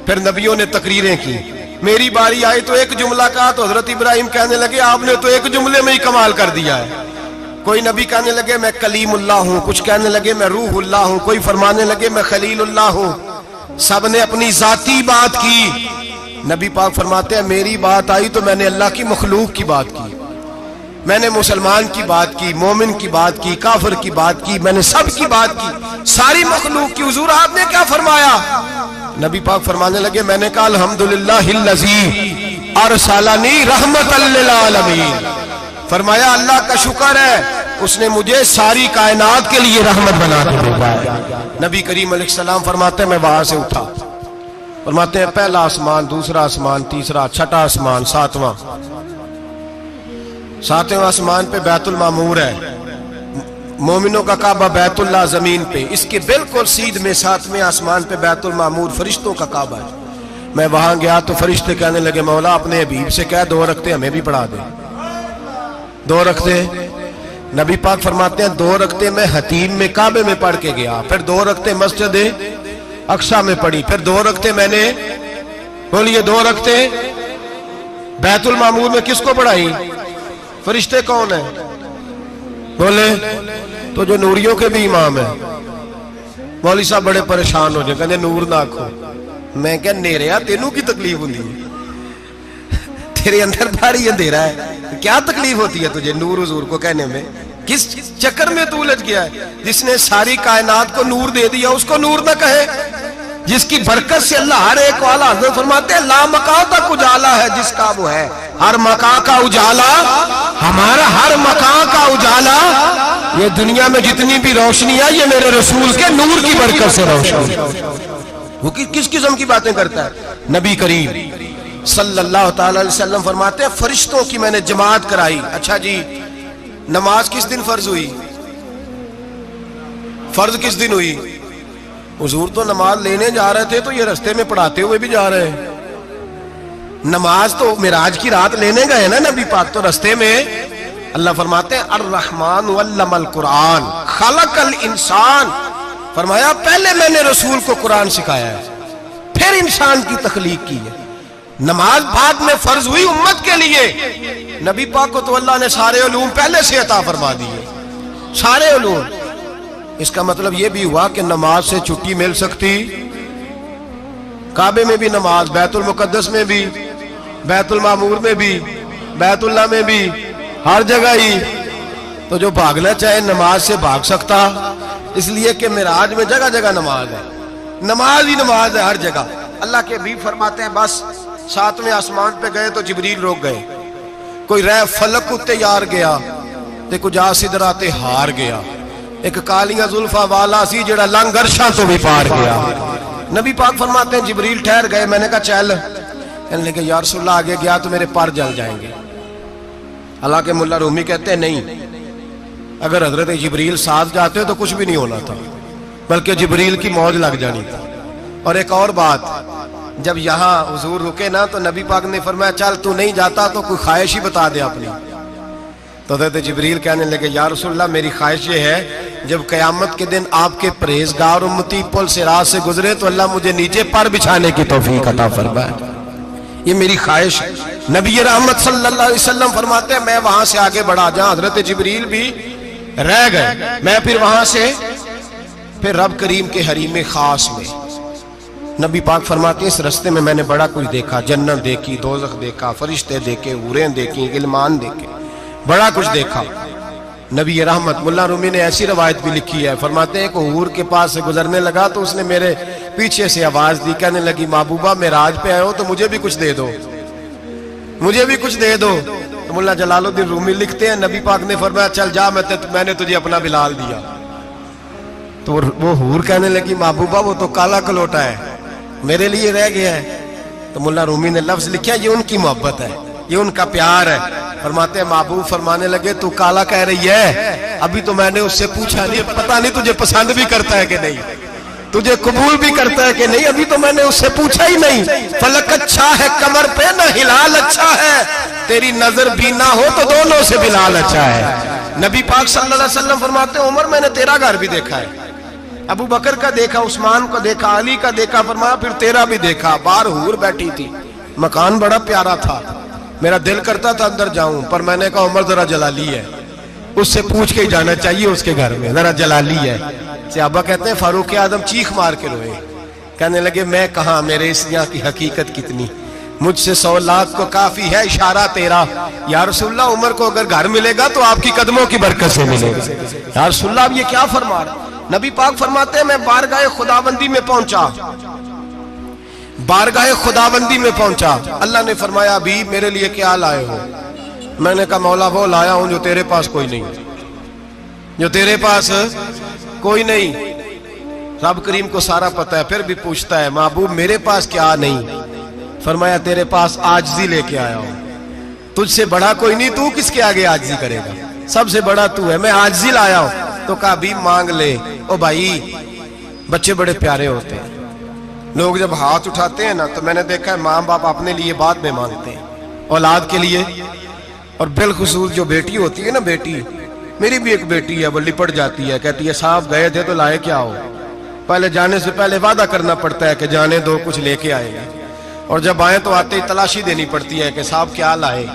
پھر نبیوں نے تقریریں کی، میری باری آئی تو ایک جملہ کہا تو حضرت ابراہیم کہنے لگے آپ نے تو ایک جملے میں ہی کمال کر دیا ہے۔ کوئی نبی کہنے لگے میں کلیم اللہ ہوں، کچھ کہنے لگے میں روح اللہ ہوں، کوئی فرمانے لگے میں خلیل اللہ ہوں، سب نے اپنی ذاتی بات کی۔ نبی پاک فرماتے ہیں میری بات آئی تو میں نے اللہ کی مخلوق کی بات کی، میں نے مسلمان کی بات کی، مومن کی بات کی، کافر کی بات کی، میں نے سب کی بات کی، ساری مخلوق کی۔ حضور آپ نے کیا فرمایا؟ نبی پاک فرمانے لگے میں نے کہا الحمدللہ الذی ارسلنی رحمۃ للعالمین، فرمایا اللہ کا شکر ہے اس نے مجھے ساری کائنات کے لیے رحمت بنا کے بھیجا ہے۔ نبی کریم علیہ السلام فرماتے ہیں میں وہاں سے اٹھا، فرماتے ہیں پہلا آسمان، دوسرا آسمان، تیسرا، چھٹا آسمان، ساتواں آسمان پہ بیت المعمور ہے، مومنوں کا کعبہ بیت اللہ زمین پہ، اس کے بالکل سیدھ میں ساتویں آسمان پہ بیت المعمور فرشتوں کا کعبہ ہے۔ میں وہاں گیا تو فرشتے کہنے لگے مولا اپنے حبیب سے کہہ 2 رکعتیں ہمیں بھی پڑھا دے، 2 رکعتیں۔ نبی پاک فرماتے ہیں 2 رکعتیں میں حتیم میں کعبے میں پڑھ کے گیا، پھر 2 رکعتیں مسجد اقصی میں پڑھی، پھر 2 رکعتیں میں نے بولیے 2 رکعتیں بیت المعمور میں کس کو پڑھائی؟ فرشتے کون ہیں بولے؟ تو جو نوریوں کے بھی امام ہیں۔ مولوی صاحب بڑے پریشان ہو جائے، کہنے نور نہ آکھو۔ میں کہ نیریا تینوں کی تکلیف ہوتی ہے، تیرے اندر بھاری اندھیرا ہے، کیا تکلیف ہوتی ہے تجھے نور حضور کو کہنے میں؟ کس چکر میں تو الجھ گیا ہے؟ جس نے ساری کائنات کو نور دے دیا اس کو نور نہ کہے؟ جس کی برکت سے اللہ ہر ایک والا، حضرت فرماتے ہیں لا مکان تک اجالا ہے جس کا وہ ہے، ہر مکان کا اجالا ہمارا، ہر مکان کا اجالا، یہ دنیا میں جتنی بھی روشنی ہے یہ میرے رسول کے نور کی برکت سے روشنی۔ وہ کس قسم کی باتیں کرتا ہے؟ نبی کریم صلی اللہ تعالی علیہ وسلم فرماتے ہیں فرشتوں کی میں نے جماعت کرائی۔ اچھا جی نماز کس دن فرض ہوئی؟ فرض کس دن ہوئی؟ حضور تو نماز لینے جا رہے تھے تو یہ رستے میں پڑھاتے ہوئے بھی جا رہے ہیں۔ نماز تو معراج کی رات لینے گئے نا نبی پاک، تو رستے میں اللہ فرماتے ہیں الرحمن علم القرآن خلق الانسان، فرمایا پہلے میں نے رسول کو قرآن سکھایا ہے پھر انسان کی تخلیق کی ہے۔ نماز بعد میں فرض ہوئی امت کے لیے، نبی پاک کو تو اللہ نے سارے علوم پہلے سے عطا فرما دیے، سارے علوم۔ اس کا مطلب یہ بھی ہوا کہ نماز سے چھٹی مل سکتی، کعبے میں بھی نماز، بیت المقدس میں بھی، بیت المعمور میں بھی، بیت اللہ میں بھی، ہر جگہ ہی۔ تو جو بھاگنا چاہے نماز سے بھاگ سکتا، اس لیے کہ معراج میں جگہ جگہ نماز ہے، نماز ہی نماز ہے ہر جگہ۔ اللہ کے حبیب فرماتے ہیں بس 7ویں آسمان پہ گئے تو جبریل روک گئے، کوئی رہ فلک اتے یار گیا تے کچھ جا سدراتے ہار گیا، ایک کالیاں زلفاں والا سی جڑا لنگ عرشاں تو بھی پار گیا۔ نبی پاک فرماتے ہیں جبریل ٹھہر گئے، میں نے کہا چل، کہنے لگے یا رسول اللہ آگے گیا تو میرے پر جل جائیں گے۔ حالانکہ ملا رومی کہتے ہیں نہیں، اگر حضرت جبریل ساتھ جاتے تو کچھ بھی نہیں ہونا تھا، بلکہ جبریل کی موج لگ جانی تھی۔ اور ایک اور بات، جب یہاں حضور رکے نا تو نبی پاک نے فرمایا چل تو نہیں جاتا تو کوئی خواہش ہی بتا دے اپنی۔ تو حضرت جبریل کہنے لگے یا رسول اللہ میری خواہش یہ ہے جب قیامت کے دن آپ کے پرہیزگار امتی پل صراط سے گزرے تو اللہ مجھے نیچے پر بچھانے کی توفیق عطا فرمائے، یہ میری خواہش ہے۔ نبی رحمت صلی اللہ علیہ وسلم فرماتے ہیں میں وہاں سے آگے بڑھا جہاں حضرت جبریل بھی رہ گئے، میں پھر وہاں سے پھر رب کریم کے حریم خاص میں۔ نبی پاک فرماتے ہیں اس رستے میں نے بڑا کچھ دیکھا، جنت دیکھی، دوزخ دیکھا، فرشتے دیکھے، حوریں دیکھی، غلمان دیکھے، بڑا کچھ دیکھا۔ نبی رحمت ملا رومی نے ایسی روایت بھی لکھی ہے، فرماتے ہیں کہ حور کے پاس سے گزرنے لگا تو اس نے میرے پیچھے سے آواز دی، کہنے لگی محبوبہ معراج پہ آئے ہو تو مجھے بھی کچھ دے دو، مجھے بھی کچھ دے دو۔ تو ملا جلال الدین رومی لکھتے ہیں نبی پاک نے فرمایا چل جا میں نے تجھے اپنا بلال دیا۔ تو وہ حور کہنے لگی محبوبہ وہ تو کالا کلوٹا ہے، میرے لیے رہ گیا ہے۔ تو ملا رومی نے لفظ لکھا یہ ان کی محبت ہے، یہ ان کا پیار ہے۔ فرماتے ہیں محبوب فرمانے لگے تو کالا کہہ رہی ہے، ابھی تو میں نے اس سے پوچھا نہیں، پتہ نہیں تجھے پسند بھی کرتا ہے کہ نہیں، تجھے قبول بھی کرتا ہے کہ نہیں، ابھی تو میں نے اس سے پوچھا ہی نہیں۔ فلک اچھا ہے کمر پہ نہ ہلال اچھا ہے، تیری نظر بھی نہ ہو تو دونوں سے بلال اچھا ہے۔ نبی پاک صلی اللہ علیہ وسلم فرماتے ہیں عمر میں نے تیرا گھر بھی دیکھا ہے، ابو بکر کا دیکھا، عثمان کو دیکھا، علی کا دیکھا، فرمایا پھر تیرا بھی دیکھا، باہر حور بیٹھی تھی، مکان بڑا پیارا تھا، میرا دل کرتا تھا اندر جاؤں، پر میں نے کہا عمر ذرا جلالی ہے، اس سے پوچھ کے ہی جانا چاہیے اس کے گھر میں، ذرا جلالی ہے۔ صحابہ کہتے ہیں فاروق اعظم چیخ مار کے روئے، کہنے لگے میں کہاں، میرے اس یہاں کی حقیقت کتنی، مجھ سے 100 لاکھ کو کافی ہے اشارہ تیرا، یا رسول اللہ عمر کو اگر گھر ملے گا تو آپ کی قدموں کی برکت سے ملے گا۔ یا رسول اللہ اب یہ کیا فرما رہا؟ نبی پاک فرماتے ہیں میں بارگاہ خداوندی میں پہنچا، بارگاہ خداوندی میں پہنچا، اللہ نے فرمایا ابھی میرے لیے کیا لائے ہو؟ میں نے کہا مولا وہ لایا ہوں جو تیرے پاس کوئی نہیں، جو تیرے پاس کوئی نہیں۔ رب کریم کو سارا پتہ ہے، پھر بھی پوچھتا ہے محبوب میرے پاس کیا نہیں؟ فرمایا تیرے پاس عاجزی لے کے آیا ہوں، تجھ سے بڑا کوئی نہیں، تو کس کے آگے عاجزی کرے گا، سب سے بڑا تو ہے، میں عاجزی لایا ہوں۔ تو کہا بھی مانگ لے۔ او بھائی بچے بڑے پیارے ہوتے ہیں، لوگ جب ہاتھ اٹھاتے ہیں نا تو میں نے دیکھا ہے ماں باپ اپنے لیے بعد میں مانگتے ہیں اولاد کے لیے، اور بالخصوص جو بیٹی ہوتی ہے نا، بیٹی میری بھی ایک بیٹی ہے، وہ لپٹ جاتی ہے، کہتی ہے صاحب گئے تھے تو لائے کیا ہو؟ پہلے جانے سے پہلے وعدہ کرنا پڑتا ہے کہ جانے دو کچھ لے کے آئے گا، اور جب آئے تو آتے ہی تلاشی دینی پڑتی ہے کہ صاحب کیا لائے۔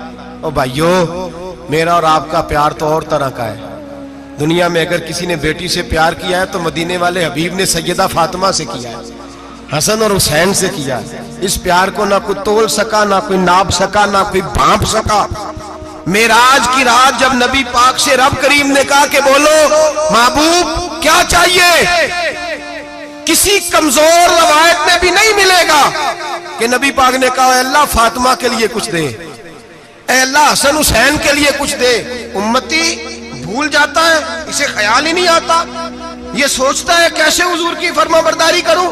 او بھائیو میرا اور آپ کا پیار تو اور طرح کا ہے، دنیا میں اگر کسی نے بیٹی سے پیار کیا ہے تو مدینے والے حبیب نے سیدہ فاطمہ سے کیا ہے، حسن اور حسین سے کیا ہے۔ اس پیار کو نہ کوئی تول سکا، نہ کوئی ناپ سکا، نہ کوئی بھانپ سکا۔ معراج کی رات جب نبی پاک سے رب کریم نے کہا کہ بولو محبوب کیا چاہیے، کسی کمزور روایت میں بھی نہیں ملے گا کہ نبی پاک نے کہا اے اللہ فاطمہ کے لیے کچھ دے، اے اللہ حسن حسین کے لیے کچھ دے۔ امتی بھول جاتا ہے، اسے خیال ہی نہیں آتا، یہ سوچتا ہے کیسے حضور کی فرما برداری کروں۔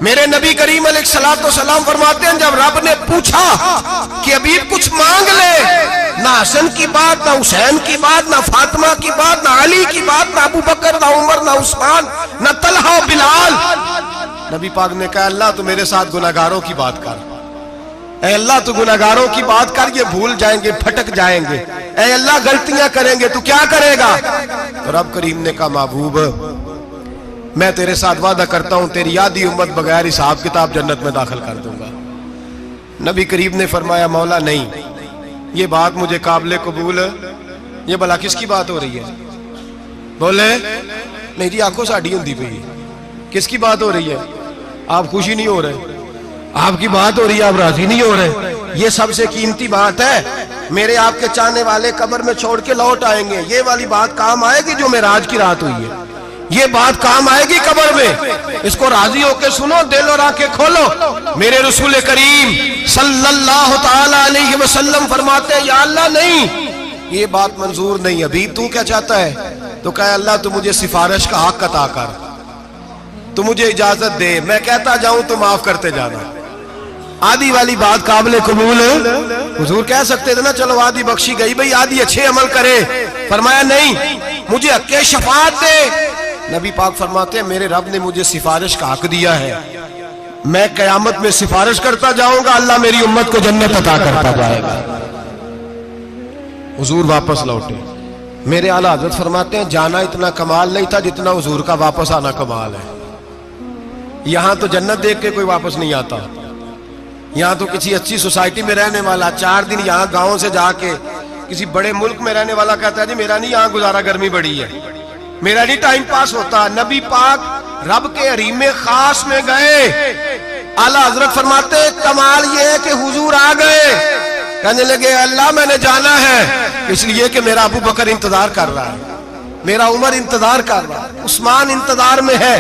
میرے نبی کریم علیہ السلام فرماتے ہیں جب رب نے پوچھا کہ ابھی کچھ مانگ لے، نہ حسن کی بات، نہ حسین کی بات، نہ فاطمہ کی بات، نہ علی کی بات، نہ ابو بکر، نہ عمر، نہ عثمان، نہ طلحہ بلال، نبی پاک نے کہا اللہ تو میرے ساتھ گناہگاروں کی بات کر، اے اللہ تو گناہگاروں کی بات کر، یہ بھول جائیں گے، پھٹک جائیں گے، اے اللہ غلطیاں کریں گے تو کیا کرے گا؟ تو رب کریم نے کہا محبوب میں تیرے ساتھ وعدہ کرتا ہوں تیری آدھی امت بغیر حساب کتاب جنت میں داخل کر دوں گا۔ نبی کریم نے فرمایا مولا نہیں، یہ بات مجھے قابل قبول ہے، یہ بھلا کس کی بات ہو رہی ہے؟ بولے نہیں جی آنکھوں ساڑھی ہوندی پئی، کس کی بات ہو رہی ہے؟ آپ خوشی نہیں ہو رہے، آپ کی بات ہو رہی ہے، آپ راضی نہیں ہو رہے۔ یہ سب سے قیمتی بات ہے، میرے آپ کے چاہنے والے قبر میں چھوڑ کے لوٹ آئیں گے، یہ والی بات کام آئے گی جو معراج کی رات ہوئی ہے، یہ بات کام آئے گی قبر میں، اس کو راضی ہو کے سنو، دل اور آنکھیں کھولو۔ میرے رسول کریم صلی اللہ تعالی علیہ وسلم فرماتے ہیں یا اللہ نہیں، یہ بات منظور نہیں، ابھی تو کیا چاہتا ہے؟ تو کہا اللہ تو مجھے سفارش کا حق عطا کر، تو مجھے اجازت دے، میں کہتا جاؤں تو معاف کرتے جانا۔ آدھی والی بات قابل قبول ہے، حضور کہہ سکتے تھے نا چلو آدھی بخشی گئی بھئی آدھی اچھے عمل کرے، فرمایا نہیں مجھے حق شفاعت دے۔ نبی پاک فرماتے ہیں میرے رب نے مجھے سفارش کا حق دیا ہے، میں قیامت میں سفارش کرتا جاؤں گا، اللہ میری امت کو جنت عطا کرتا جائے گا۔ حضور واپس لوٹے، میرے اعلیٰ حضرت فرماتے ہیں جانا اتنا کمال نہیں تھا جتنا حضور کا واپس آنا کمال ہے۔ یہاں تو جنت دیکھ کے کوئی واپس نہیں آتا، یہاں تو کسی اچھی سوسائٹی میں رہنے والا 4 دن یہاں گاؤں سے جا کے کسی بڑے ملک میں رہنے والا کہتا ہے جی میرا نہیں یہاں گزارا، گرمی بڑی ہے، میرا نہیں ٹائم پاس ہوتا۔ نبی پاک رب کے حریم خاص میں گئے، اعلیٰ حضرت فرماتے کمال یہ ہے کہ حضور آ گئے، کہنے لگے اللہ میں نے جانا ہے اس لیے کہ میرا ابو بکر انتظار کر رہا ہے، میرا عمر انتظار کر رہا ہے، عثمان انتظار میں ہے،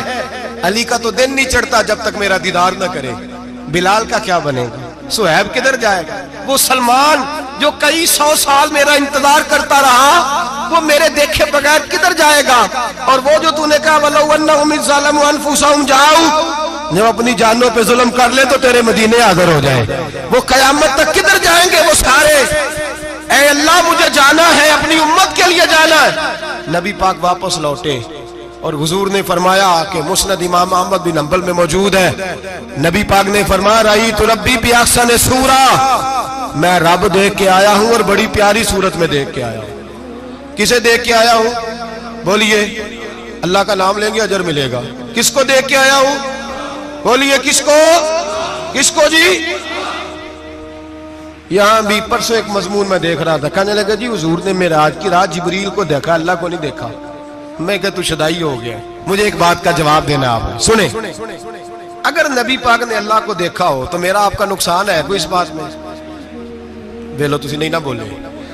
علی کا تو دن نہیں چڑھتا جب تک میرا دیدار نہ کرے، بلال کا کیا بنے گا، صہیب کدھر جائے گا، وہ سلمان جو کئی 100 سال میرا انتظار کرتا رہا وہ میرے دیکھے بغیر کدھر جائے گا، اور وہ جو تو نے کہا وَلَوْ أَنَّهُمْ إِذْ ظَلَمُوا أَنفُسَهُمْ جَاءُوا، جب اپنی جانوں پہ ظلم کر لے تو تیرے مدینے حاضر ہو جائے، وہ قیامت تک کدھر جائیں گے وہ سارے، اے اللہ مجھے جانا ہے، اپنی امت کے لیے جانا ہے۔ نبی پاک واپس لوٹے اور حضور نے فرمایا کہ مسند امام احمد بن حنبل میں موجود ہے، نبی پاک نے فرمایا رأیت ربی بأحسن صورہ، میں رب دیکھ کے آیا ہوں اور بڑی پیاری صورت میں دیکھ کے آیا ہوں۔ کسے دیکھ کے آیا ہوں؟ بولیے اللہ کا نام لیں گے اجر ملے گا. کس کو دیکھ کے آیا ہوں؟ بولیے کس کو؟ کس کو جی؟ یہاں بھی پرسوں ایک مضمون میں دیکھ رہا تھا, کہنے لگا جی حضور نے معراج کی رات جبریل کو دیکھا, اللہ کو نہیں دیکھا. میں کہا تو شدائی ہو گیا. مجھے ایک بات کا جواب دینا آپ سنیں. اگر نبی پاک نے اللہ کو دیکھا ہو تو میرا آپ کا نقصان ہے کوئی اس بات میں؟ ویلو تسی نہیں نہ بولے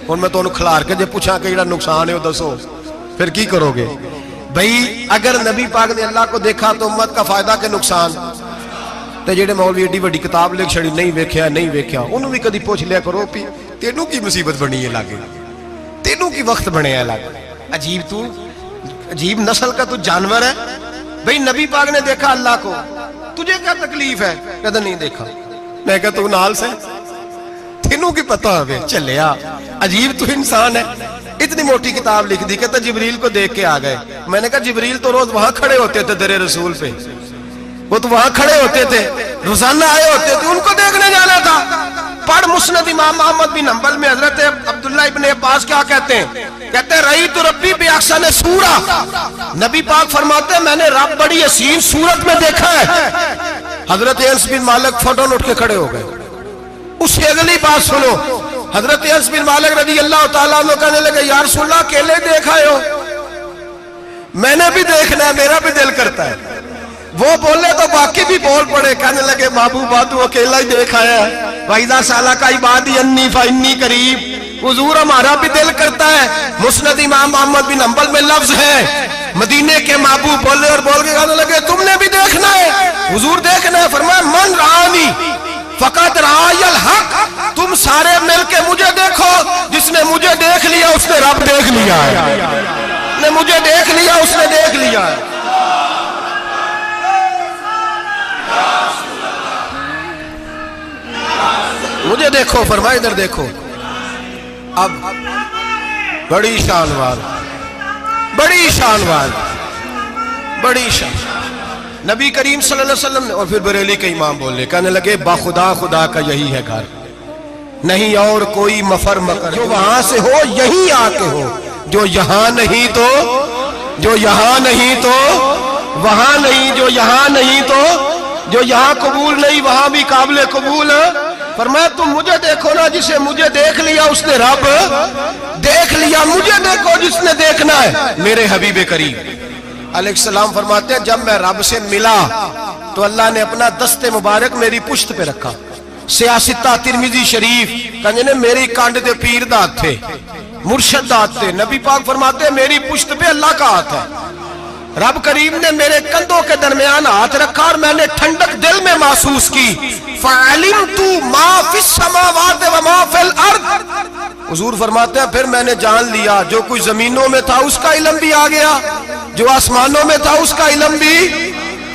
ہن میں تانوں کھلار کے جے پوچھاں کہ جڑا نقصان ہے وہ دسو پھر کی کرو گے؟ بھئی اگر نبی پاک نے اللہ کو دیکھا تو امت کا فائدہ کہ نقصان؟ تے جڑے مولوی ایڈی وڈی کتاب لکھ چھڑی نہیں ویکھیا نہیں ویکھیا انہوں بھی کدی پوچھ لیا کرو پی تینوں کی مصیبت بنی ہے لاگے, تینوں کی وقت بنے ہے لاگے. عجیب تو عجیب نسل کا تو جانور ہے. بھئی نبی پاک نے دیکھا اللہ کو, تجھے کیا تکلیف ہے؟ کہتا نہیں دیکھا. میں کہتا تو نال سے تینوں کی پتہ ہوئے چلیا. عجیب تو انسان ہے. اتنی موٹی کتاب لکھ دی, کہتا جبریل کو دیکھ کے آ گئے. میں نے کہا جبریل تو روز وہاں کھڑے ہوتے تھے در رسول پہ, وہ تو وہاں کھڑے ہوتے تھے, روزانہ آئے ہوتے تھے, ان کو دیکھنے جانا تھا. پڑھ مسند امام احمد بن حنبل میں حضرت عبداللہ ابن عباس کیا کہتے ہیں؟ کہتے ہیں رأیت ربی بأحسن صورہ. نبی پاک فرماتے ہیں میں نے رب بڑی حسین صورت میں دیکھا ہے. حضرت انس بن مالک فوٹون اٹھ کے کھڑے ہو گئے. اس سے اگلی بات سنو, حضرت انس بن مالک رضی اللہ تعالیٰ عنہ کہنے لگے یا رسول اللہ اکیلے دیکھا ہو؟ میں نے بھی دیکھنا ہے, میرا بھی دل کرتا ہے. وہ بولے تو باقی بھی بول پڑے, کہنے لگے محبوبہ تو اکیلا ہی دیکھا ہے. وَإِذَا سَأَلَكَ عِبَادِي عَنِّي فَإِنِّي قَرِيبٌ. حضور ہمارا بھی دل کرتا ہے. مسند امام احمد بن حنبل میں لفظ ہے مدینے کے محبوب بولے اور بول کے کہنے لگے تم نے بھی دیکھنا ہے؟ حضور دیکھنا ہے. فرمایا من رآنی فقط رآی الحق. تم سارے مل کے مجھے دیکھو, جس نے مجھے دیکھ لیا اس نے رب دیکھ لیا ہے. نے مجھے دیکھ لیا اس نے دیکھ لیا ہے. مجھے دیکھو, فرمائے ادھر دیکھو. اب بڑی شان وال, بڑی شان وال, بڑی شان. نبی کریم صلی اللہ علیہ وسلم نے, اور پھر بریلی کے امام بولے, کہنے لگے باخدا خدا کا یہی ہے گھر, نہیں اور کوئی مفر مکر. جو وہاں سے ہو یہیں آ کے ہو, جو یہاں نہیں تو, جو یہاں نہیں تو وہاں نہیں, جو یہاں نہیں تو, جو یہاں قبول نہیں وہاں بھی قابل قبول. فرمایا تم مجھے دیکھو نا, جسے مجھے دیکھ لیا اس نے رب دیکھ لیا. مجھے دیکھو جس نے دیکھنا ہے میرے حبیب کریم علیہ السلام. فرماتے ہیں جب میں رب سے ملا تو اللہ نے اپنا دست مبارک میری پشت پہ رکھا. سیاستہ ترمذی شریف کہنے نے میری کانڈ دے پیر دات تھے, مرشد دات تھے. نبی پاک فرماتے ہیں میری پشت پہ اللہ کا ہاتھ ہے. رب کریم نے میرے کندھوں کے درمیان ہاتھ رکھا اور میں نے ٹھنڈک دل میں محسوس کی. فَعَلِمْتُ مَا فِي السَّمَاوَاتِ وَمَا فِي الْأَرْضِ. حضور فرماتے ہیں پھر میں نے جان لیا جو کچھ زمینوں میں تھا اس کا علم بھی آ گیا, جو آسمانوں میں تھا اس کا علم بھی.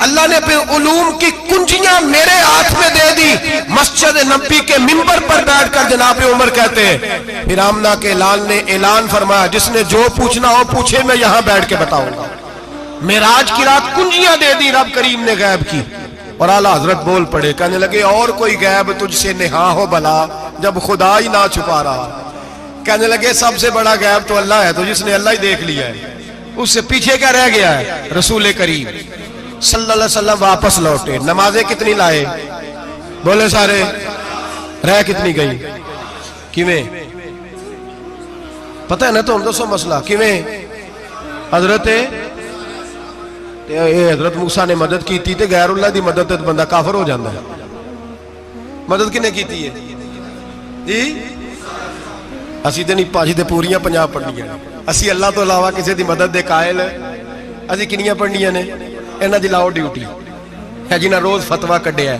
اللہ نے پھر علوم کی کنجیاں میرے ہاتھ میں دے دی. مسجد نبی کے منبر پر بیٹھ کر جناب عمر کہتے ہیں پھر آمنہ کے لال نے اعلان فرمایا جس نے جو پوچھنا ہو پوچھے, میں یہاں بیٹھ کے بتاؤں گا. معراج کی رات کنجیاں دے دی رب کریم نے غیب کی. اور اعلیٰ حضرت بول پڑے, کہنے لگے اور کوئی غیب تجھ سے نہا ہو بھلا جب خدا ہی نہ چھپا رہا. کہنے لگے سب سے بڑا غیب تو اللہ ہے, تو جس نے اللہ ہی دیکھ لیا ہے اس سے پیچھے کیا رہ گیا ہے؟ رسول کریم صلی اللہ علیہ وسلم واپس لوٹے. نمازیں کتنی لائے؟ بولے سارے. رہ کتنی گئی؟ کیویں پتہ ہے نا؟ تو ہم دوسو مسئلہ کیویں حضرت موسیٰ نے مدد کی تھی تے غیر اللہ دی مدد تے بندہ کافر ہو جاندہ ہے. مدد کنے کی تھی ہے جی؟ اسی تے نہیں پانچ تے پوریاں 50 پڑھنیاں. اسی اللہ تو علاوہ کسی دی مدد دے قائل ہے. اسی کنیاں پڑھنیاں نے انہاں دی لاؤ ڈیوٹی ہے جنہاں روز فتویٰ کڈیا ہے.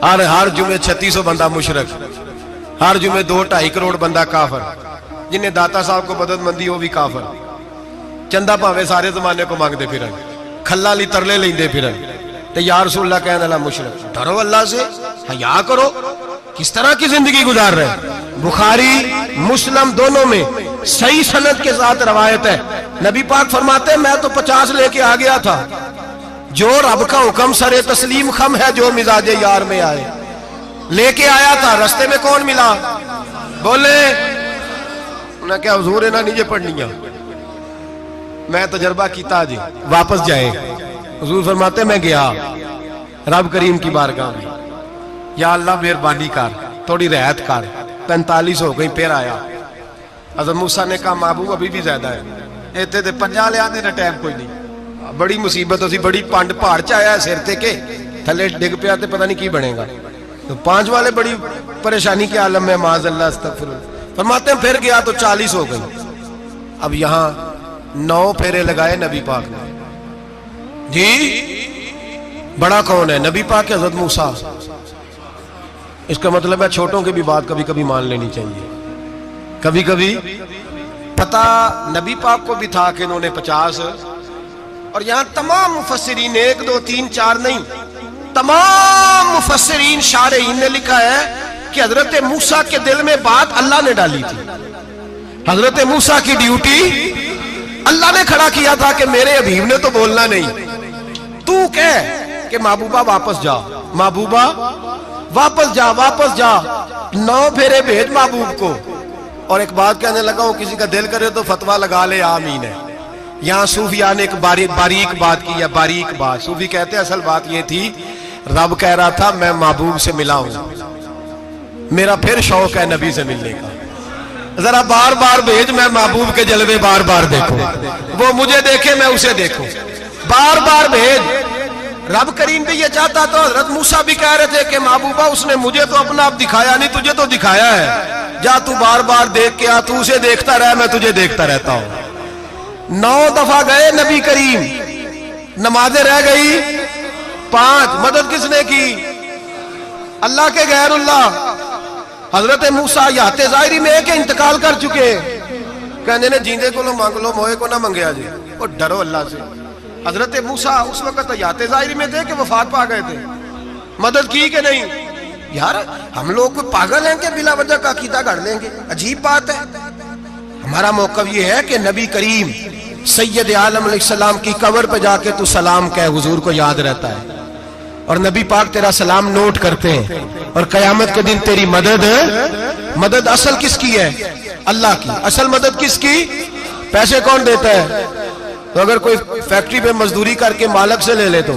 ہر جمعے 3600 بندہ مشرک, ہر جمعے 2-2.5 کروڑ بندہ کافر, جنہیں داتا صاحب کو مدد مندی ہو بھی کافر. چندہ پاوے سارے زمانے کو مانگ دے پھر, کھلا لی ترلے لیں دے پھر, تے یا رسول اللہ کہنے اللہ مشرک. ڈرو اللہ سے, حیا کرو. کس طرح کی زندگی گزار رہے؟ بخاری مسلم دونوں میں صحیح سند کے ساتھ روایت ہے. نبی پاک فرماتے ہیں میں تو 50 لے کے آ گیا تھا. جو رب کا حکم سر تسلیم خم ہے, جو مزاج یار میں آئے لے کے آیا تھا. رستے میں کون ملا؟ بولے انہوں نے کہا حضور انہاں نہیں جے پڑھنیاں، میں تجربہ کیتا جی، واپس جائے۔ حضور فرماتے میں گیا رب کریم کی بارگاہ میں، یا اللہ مہربانی کر، تھوڑی رعایت کر، 45 ہو گئی، پھر آیا۔ حضرت موسیٰ نے کہا محبوب ابھی بھی زیادہ ہے، ایتھے تے 50 لے آنے نہ ٹائم کوئی نہیں، بڑی مصیبت ہوتی، بڑی پانڈ پہاڑ چایا ہے سر تے کے تھلے ڈگ پیا تے پتہ نہیں کی بنے گا۔ تو 5 والے بڑی پریشانی کے عالم میں، معاذ اللہ استغفر اللہ۔ فرماتے ہیں پھر گیا تو 40 ہو گئی۔ اب یہاں 9 پھیرے لگائے نبی پاک نے۔ جی بڑا کون ہے؟ نبی پاک کے حضرت موسیٰ۔ اس کا مطلب ہے چھوٹوں کی بھی بات کبھی کبھی مان لینی چاہیے۔ کبھی کبھی پتہ نبی پاک کو بھی تھا کہ انہوں نے 50، اور یہاں تمام مفسرین 1 2 3 4 نہیں، تمام مفسرین شارحین نے لکھا ہے کہ حضرت موسیٰ کے دل میں بات اللہ نے ڈالی تھی۔ حضرت موسیٰ کی ڈیوٹی اللہ نے کھڑا کیا تھا کہ میرے حبیب نے تو بولنا نہیں، تو کہہ کہ محبوبہ واپس جا، محبوبہ واپس جا، واپس جا، 9 پھیرے بھیج محبوب کو۔ اور ایک بات کہنے لگا ہوں، کسی کا دل کرے تو فتویٰ لگا لے، آمین ہے۔ یہاں صوفیاء نے ایک باریک بات کی ہے، باریک بات۔ صوفی کہتے ہیں اصل بات یہ تھی، رب کہہ رہا تھا میں محبوب سے ملا ہوں، میرا پھر شوق ہے نبی سے ملنے کا، ذرا بار بار بھیج، میں محبوب کے جلوے بار بار دیکھوں، وہ مجھے دیکھے میں اسے دیکھوں، بار بار بھیج۔ رب کریم بھی یہ چاہتا تو حضرت موسیٰ بھی کہہ رہے تھے کہ محبوبہ اس نے مجھے تو اپنا اب دکھایا نہیں، تجھے تو دکھایا ہے، جا تو بار بار دیکھ کے آ، تو اسے دیکھتا رہ، میں تجھے دیکھتا رہتا ہوں۔ 9 دفعہ گئے نبی کریم، نمازیں رہ گئی 5۔ مدد کس نے کی؟ اللہ کے غیر اللہ۔ حضرت موسیٰ یات ظاہری میں کہ انتقال کر چکے، کہنے نے جیندے کو لو مانگ لو، موئے کو نہ منگیا جی، اور ڈرو اللہ سے۔ حضرت موسیٰ اس وقت یات ظاہری میں تھے کہ وفات پا گئے تھے، مدد کی کہ نہیں؟ یار ہم لوگ کوئی پاگل ہیں کہ بلا وجہ کا عقیدہ گھڑ لیں گے؟ عجیب بات ہے۔ ہمارا موقف یہ ہے کہ نبی کریم سید عالم علیہ السلام کی قبر پہ جا کے تو سلام کہے، حضور کو یاد رہتا ہے، اور نبی پاک تیرا سلام نوٹ کرتے ہیں، اور قیامت کے دن تیری مدد اصل کس کی ہے؟ اللہ کی۔ اصل مدد کس کی؟ پیسے کون دیتا ہے؟ تو اگر کوئی فیکٹری پہ مزدوری کر کے مالک سے لے لے تو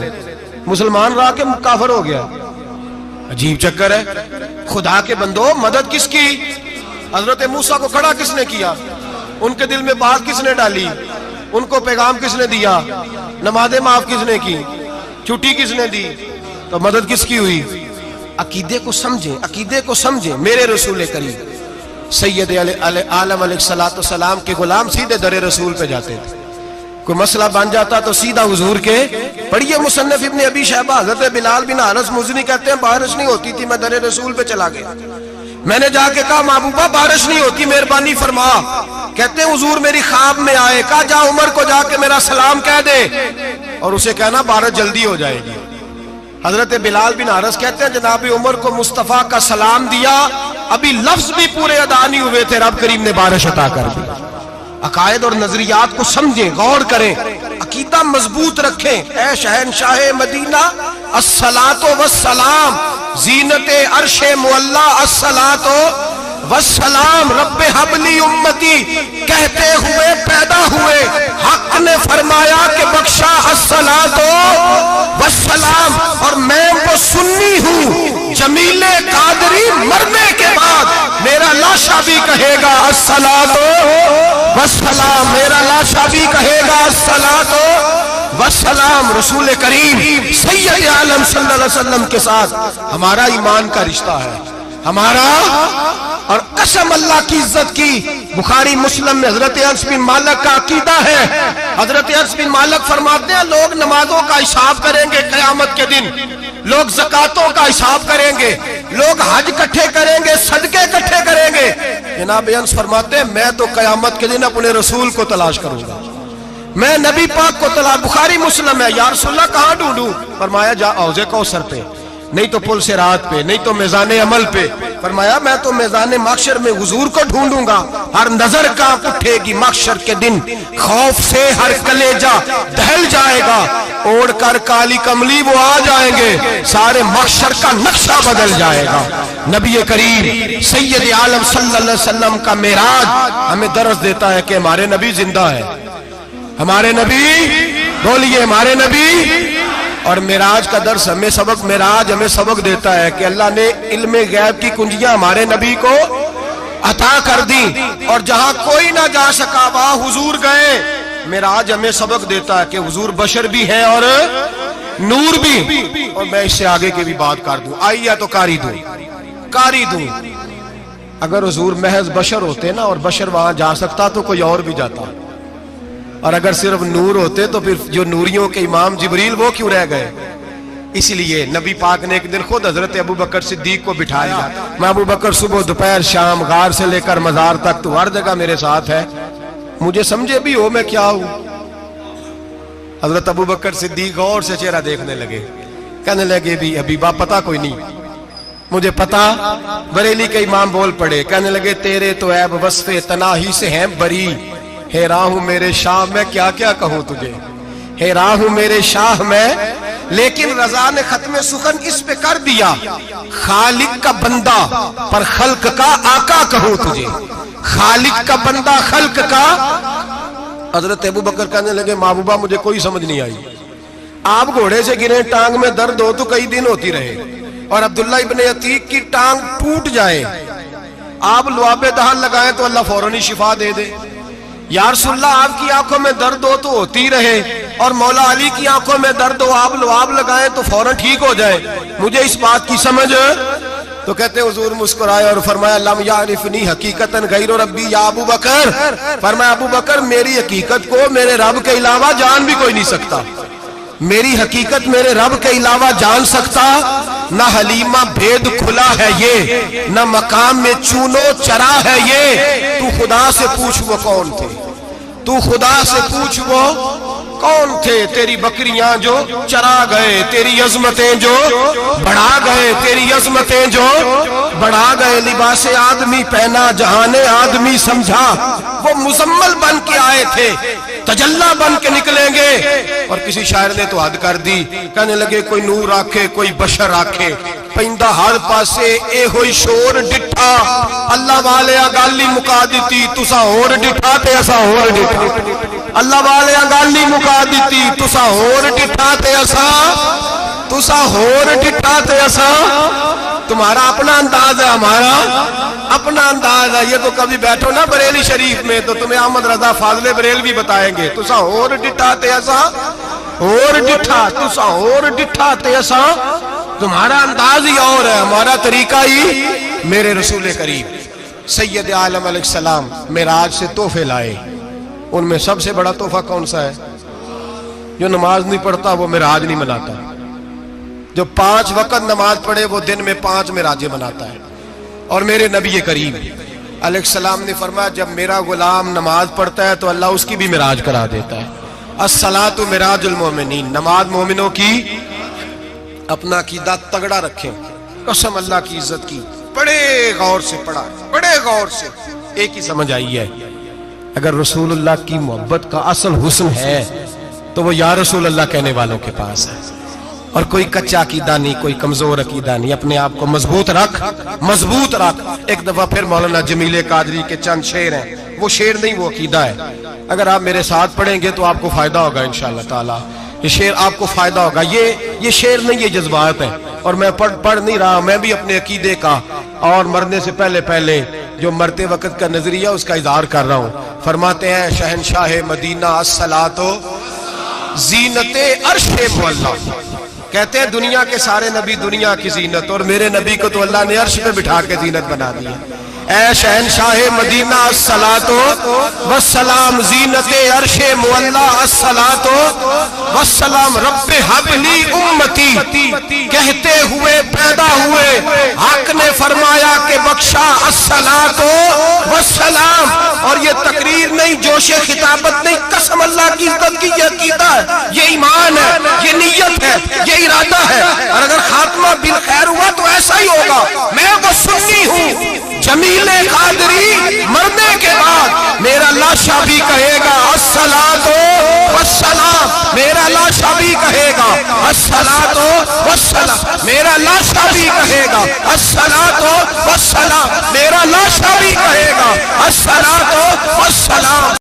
مسلمان رہا کے کافر ہو گیا، عجیب چکر ہے۔ خدا کے بندو مدد کس کی؟ حضرت موسیٰ کو کھڑا کس نے کیا؟ ان کے دل میں بات کس نے ڈالی؟ ان کو پیغام کس نے دیا؟ نمازیں معاف کس نے کی؟ چھٹی کس نے دی؟ تو مدد کس کی ہوئی؟ عقیدے کو سمجھیں، عقیدے کو سمجھیں۔ میرے رسول کریم سید عالم علیہ السلام کے غلام سیدھے در رسول پہ جاتے تھے، کوئی مسئلہ بن جاتا تو سیدھا حضور کے۔ پڑھیے مصنف ابن ابی شیبہ، حضرت بلال بن حارث مزنی کہتے ہیں بارش نہیں ہوتی تھی، میں در رسول پہ چلا گیا، میں نے جا کے کہا محبوبہ بارش نہیں ہوتی، مہربانی فرما۔ کہتے ہیں حضور میری خواب میں آئے، کہا جا عمر کو جا کے میرا سلام کہہ دے، اور اسے کہنا بارش جلدی ہو جائے گی۔ حضرت بلال بن حارث کہتے ہیں جناب عمر کو مصطفیٰ کا سلام دیا، ابھی لفظ بھی پورے ادا نہیں ہوئے تھے، رب کریم نے بارش عطا کر دی۔ عقائد اور نظریات کو سمجھیں، غور کریں، عقیدہ مضبوط رکھیں۔ اے شہنشاہ مدینہ الصلاۃ والسلام، زینت عرش معلی الصلاۃ والسلام، رب حبلی امتی کہتے ہوئے پیدا ہوئے، حق نے فرمایا کہ بخشا الصلاۃ والسلام، اور میں وہ سنی ہوں جمیل قادری مرنے کے بعد میرا لاشا بھی کہے گا الصلاۃ والسلام، میرا لاشا بھی کہے گا الصلاۃ والسلام۔ رسول کریم سید عالم صلی اللہ علیہ وسلم کے ساتھ ہمارا ایمان کا رشتہ ہے، ہمارا، اور قسم اللہ کی عزت کی، بخاری مسلم میں حضرت انس بن مالک کا عقیدہ ہے۔ حضرت انس بن مالک فرماتے ہیں لوگ نمازوں کا حساب کریں گے قیامت کے دن، لوگ زکاتوں کا حساب کریں گے، لوگ حج کٹھے کریں گے، صدقے کٹھے کریں گے۔ جناب انس فرماتے ہیں میں تو قیامت کے دن اپنے رسول کو تلاش کروں گا، میں نبی پاک کو تلاش۔ بخاری مسلم ہے، یا رسول اللہ کہاں ڈھونڈوں؟ فرمایا جا حوض کوثر پہ نہیں تو پل سے رات پہ، نہیں تو میزان عمل پہ۔ فرمایا میں تو میزان محشر میں حضور کو ڈھونڈوں گا، ہر نظر کانپ اٹھے گی محشر کے دن، خوف سے ہر کلیجہ دہل جائے گا، اوڑھ کر کالی کملی وہ آ جائیں گے، سارے محشر کا نقشہ بدل جائے گا۔ نبی کریم سید عالم صلی اللہ علیہ وسلم کا معراج ہمیں درس دیتا ہے کہ ہمارے نبی زندہ ہے، ہمارے نبی، بولیے ہمارے نبی۔ اور معراج کا درس ہمیں سبق، معراج ہمیں سبق دیتا ہے کہ اللہ نے علم غیب کی کنجیاں ہمارے نبی کو عطا کر دی، اور جہاں کوئی نہ جا سکا وہاں حضور گئے۔ معراج ہمیں سبق دیتا ہے کہ حضور بشر بھی ہے اور نور بھی۔ اور میں اس سے آگے کی بھی بات کر دوں، آئیے تو کاری دوں۔ اگر حضور محض بشر ہوتے نا اور بشر وہاں جا سکتا تو کوئی اور بھی جاتا، اور اگر صرف نور ہوتے تو پھر جو نوریوں کے امام جبریل وہ کیوں رہ گئے؟ اس لیے نبی پاک نے ایک دن خود حضرت ابو بکر صدیق کو بٹھایا، میں ابو بکر صبح دوپہر شام غار سے لے کر مزار تک تو ہر جگہ میرے ساتھ ہے، مجھے سمجھے بھی ہو میں کیا ہوں۔ حضرت ابو بکر صدیق غور سے چہرہ دیکھنے لگے، کہنے لگے بھی حبیبہ پتہ کوئی نہیں، مجھے پتا۔ بریلی کے امام بول پڑے، کہنے لگے تیرے تو عیب وصف تناہی سے ہیں بری، حیران ہوں میرے شاہ میں کیا کیا کہوں تجھے، حیران ہوں میرے شاہ میں، لیکن رضا نے ختم سخن اس پہ کر دیا، خالق کا بندہ پر خلق کا آقا کہوں تجھے، خالق کا بندہ خلق کا۔ حضرت ابو بکر کہنے لگے محبوبہ مجھے کوئی سمجھ نہیں آئی، آپ گھوڑے سے گرے ٹانگ میں درد ہو تو کئی دن ہوتی رہے، اور عبداللہ ابن عتیق کی ٹانگ ٹوٹ جائے، آپ لعاب دہن لگائیں تو اللہ فوراً ہی شفا دے دے۔ یا رسول اللہ آپ کی آنکھوں میں درد ہو تو ہوتی رہے، اور مولا علی کی آنکھوں میں درد ہو آپ لعاب لگائیں تو فوراً ٹھیک ہو جائے، مجھے اس بات کی سمجھ۔ تو کہتے ہیں حضور مسکرائے اور فرمایا لم یعرفنی حقیقتاً غیر ربی یا ابو بکر، فرمایا ابو بکر میری حقیقت کو میرے رب کے علاوہ جان بھی کوئی نہیں سکتا، میری حقیقت میرے رب کے علاوہ جان سکتا، نہ حلیمہ بھید کھلا ہے یہ، نہ مقام میں چونو چرا ہے یہ، تو خدا سے پوچھ وہ کون تھے، تو خدا سے پوچھ وہ کون تھے، تیری بکریاں جو چرا گئے، تیری عظمتیں جو بڑھا گئے، تیری عظمتیں جو بڑھا گئے، لباس آدمی پہنا جہان آدمی سمجھا، وہ مزمل بن کے آئے تھے تجلا بن کے نکلیں گے۔ اور کسی شاعر نے تو حد کر دی، کہنے لگے کوئی نور آکھے کوئی بشر آکھے، پیندہ ہر پاسے اے ہوئی شور ڈٹھا، اللہ والے گالی مکا دیتی تسا ہور ڈٹھا تے اسا ہور ڈٹھا، اللہ والے گالی مکا دیتی تسا ہور ڈٹھا تے اسا، تسا ہور ڈٹھا تے اسا۔ تمہارا اپنا انداز ہے، ہمارا اپنا انداز ہے، یہ تو کبھی بیٹھو نا بریلی شریف میں تو تمہیں احمد رضا فاضل بریل بھی بتائیں گے، تسا ہور ڈٹھا تے اسا ہور ڈٹھا، تسا ہور ڈٹھا تے اسا۔ تمہارا انداز ہی اور ہے، ہمارا طریقہ ہی۔ میرے رسول کریم سید عالم علیہ السلام معراج سے تحفے لائے، ان میں سب سے بڑا تحفہ کون سا ہے؟ جو نماز نہیں پڑھتا وہ معراج نہیں مناتا، جو 5 وقت نماز پڑھے وہ دن میں 5 معراجیں مناتا ہے۔ اور میرے نبی کریم علیہ السلام نے فرمایا جب میرا غلام نماز پڑھتا ہے تو اللہ اس کی بھی معراج کرا دیتا ہے۔ الصلاۃ معراج المومنین، نماز مومنوں کی۔ اپنا عقیدہ تگڑا رکھیں، قسم اللہ کی عزت کی، بڑے غور سے پڑھا، بڑے غور سے۔ ایک ہی سمجھ آئی ہے، اگر رسول اللہ کی محبت کا اصل حسن ہے تو وہ یا رسول اللہ کہنے والوں کے پاس ہے، اور کوئی کچا عقیدہ نہیں، کوئی کمزور عقیدہ نہیں، اپنے آپ کو مضبوط رکھ، مضبوط رکھ۔ ایک دفعہ پھر مولانا جمیل قادری کے چند شعر ہیں، وہ شعر نہیں وہ عقیدہ ہے، اگر آپ میرے ساتھ پڑھیں گے تو آپ کو فائدہ ہوگا انشاءاللہ تعالی، یہ شعر آپ کو فائدہ ہوگا۔ یہ شعر نہیں، یہ جذبات ہیں، اور میں پڑھ نہیں رہا، میں بھی اپنے عقیدے کا اور مرنے سے پہلے جو مرتے وقت کا نظریہ اس کا اظہار کر رہا ہوں۔ فرماتے ہیں شہنشاہ مدینہ الصلاۃ زینت عرش معلا، کہتے ہیں دنیا کے سارے نبی دنیا کی زینت، اور میرے نبی کو تو اللہ نے عرش پہ بٹھا کے زینت بنا دیا۔ اے شہنشاہ مدینہ الصلاۃ والسلام زینت عرش معلا، الصلاۃ والسلام رب حب لی امتی، کہتے ہوئے پیدا ہوئے حق نے فرمایا کہ بخشا الصلاۃ والسلام۔ اور یہ تقریر نہیں، جوش خطابت نہیں، قسم اللہ کی عزت کی، یہ عقیدہ ہے، یہ ایمان ہے، یہ نیت ہے، یہ ارادہ ہے۔ اور اگر خاتمہ بالخیر گا میں وہ سنی ہوں جمیل قادری مرنے کے بعد میرا لاشا بھی کہے گا الصلاۃ والسلام، میرا لاشا بھی کہے گا الصلاۃ والسلام، میرا لاشا بھی کہے گا الصلاۃ والسلام، میرا لاشا بھی کہے گا الصلاۃ والسلام۔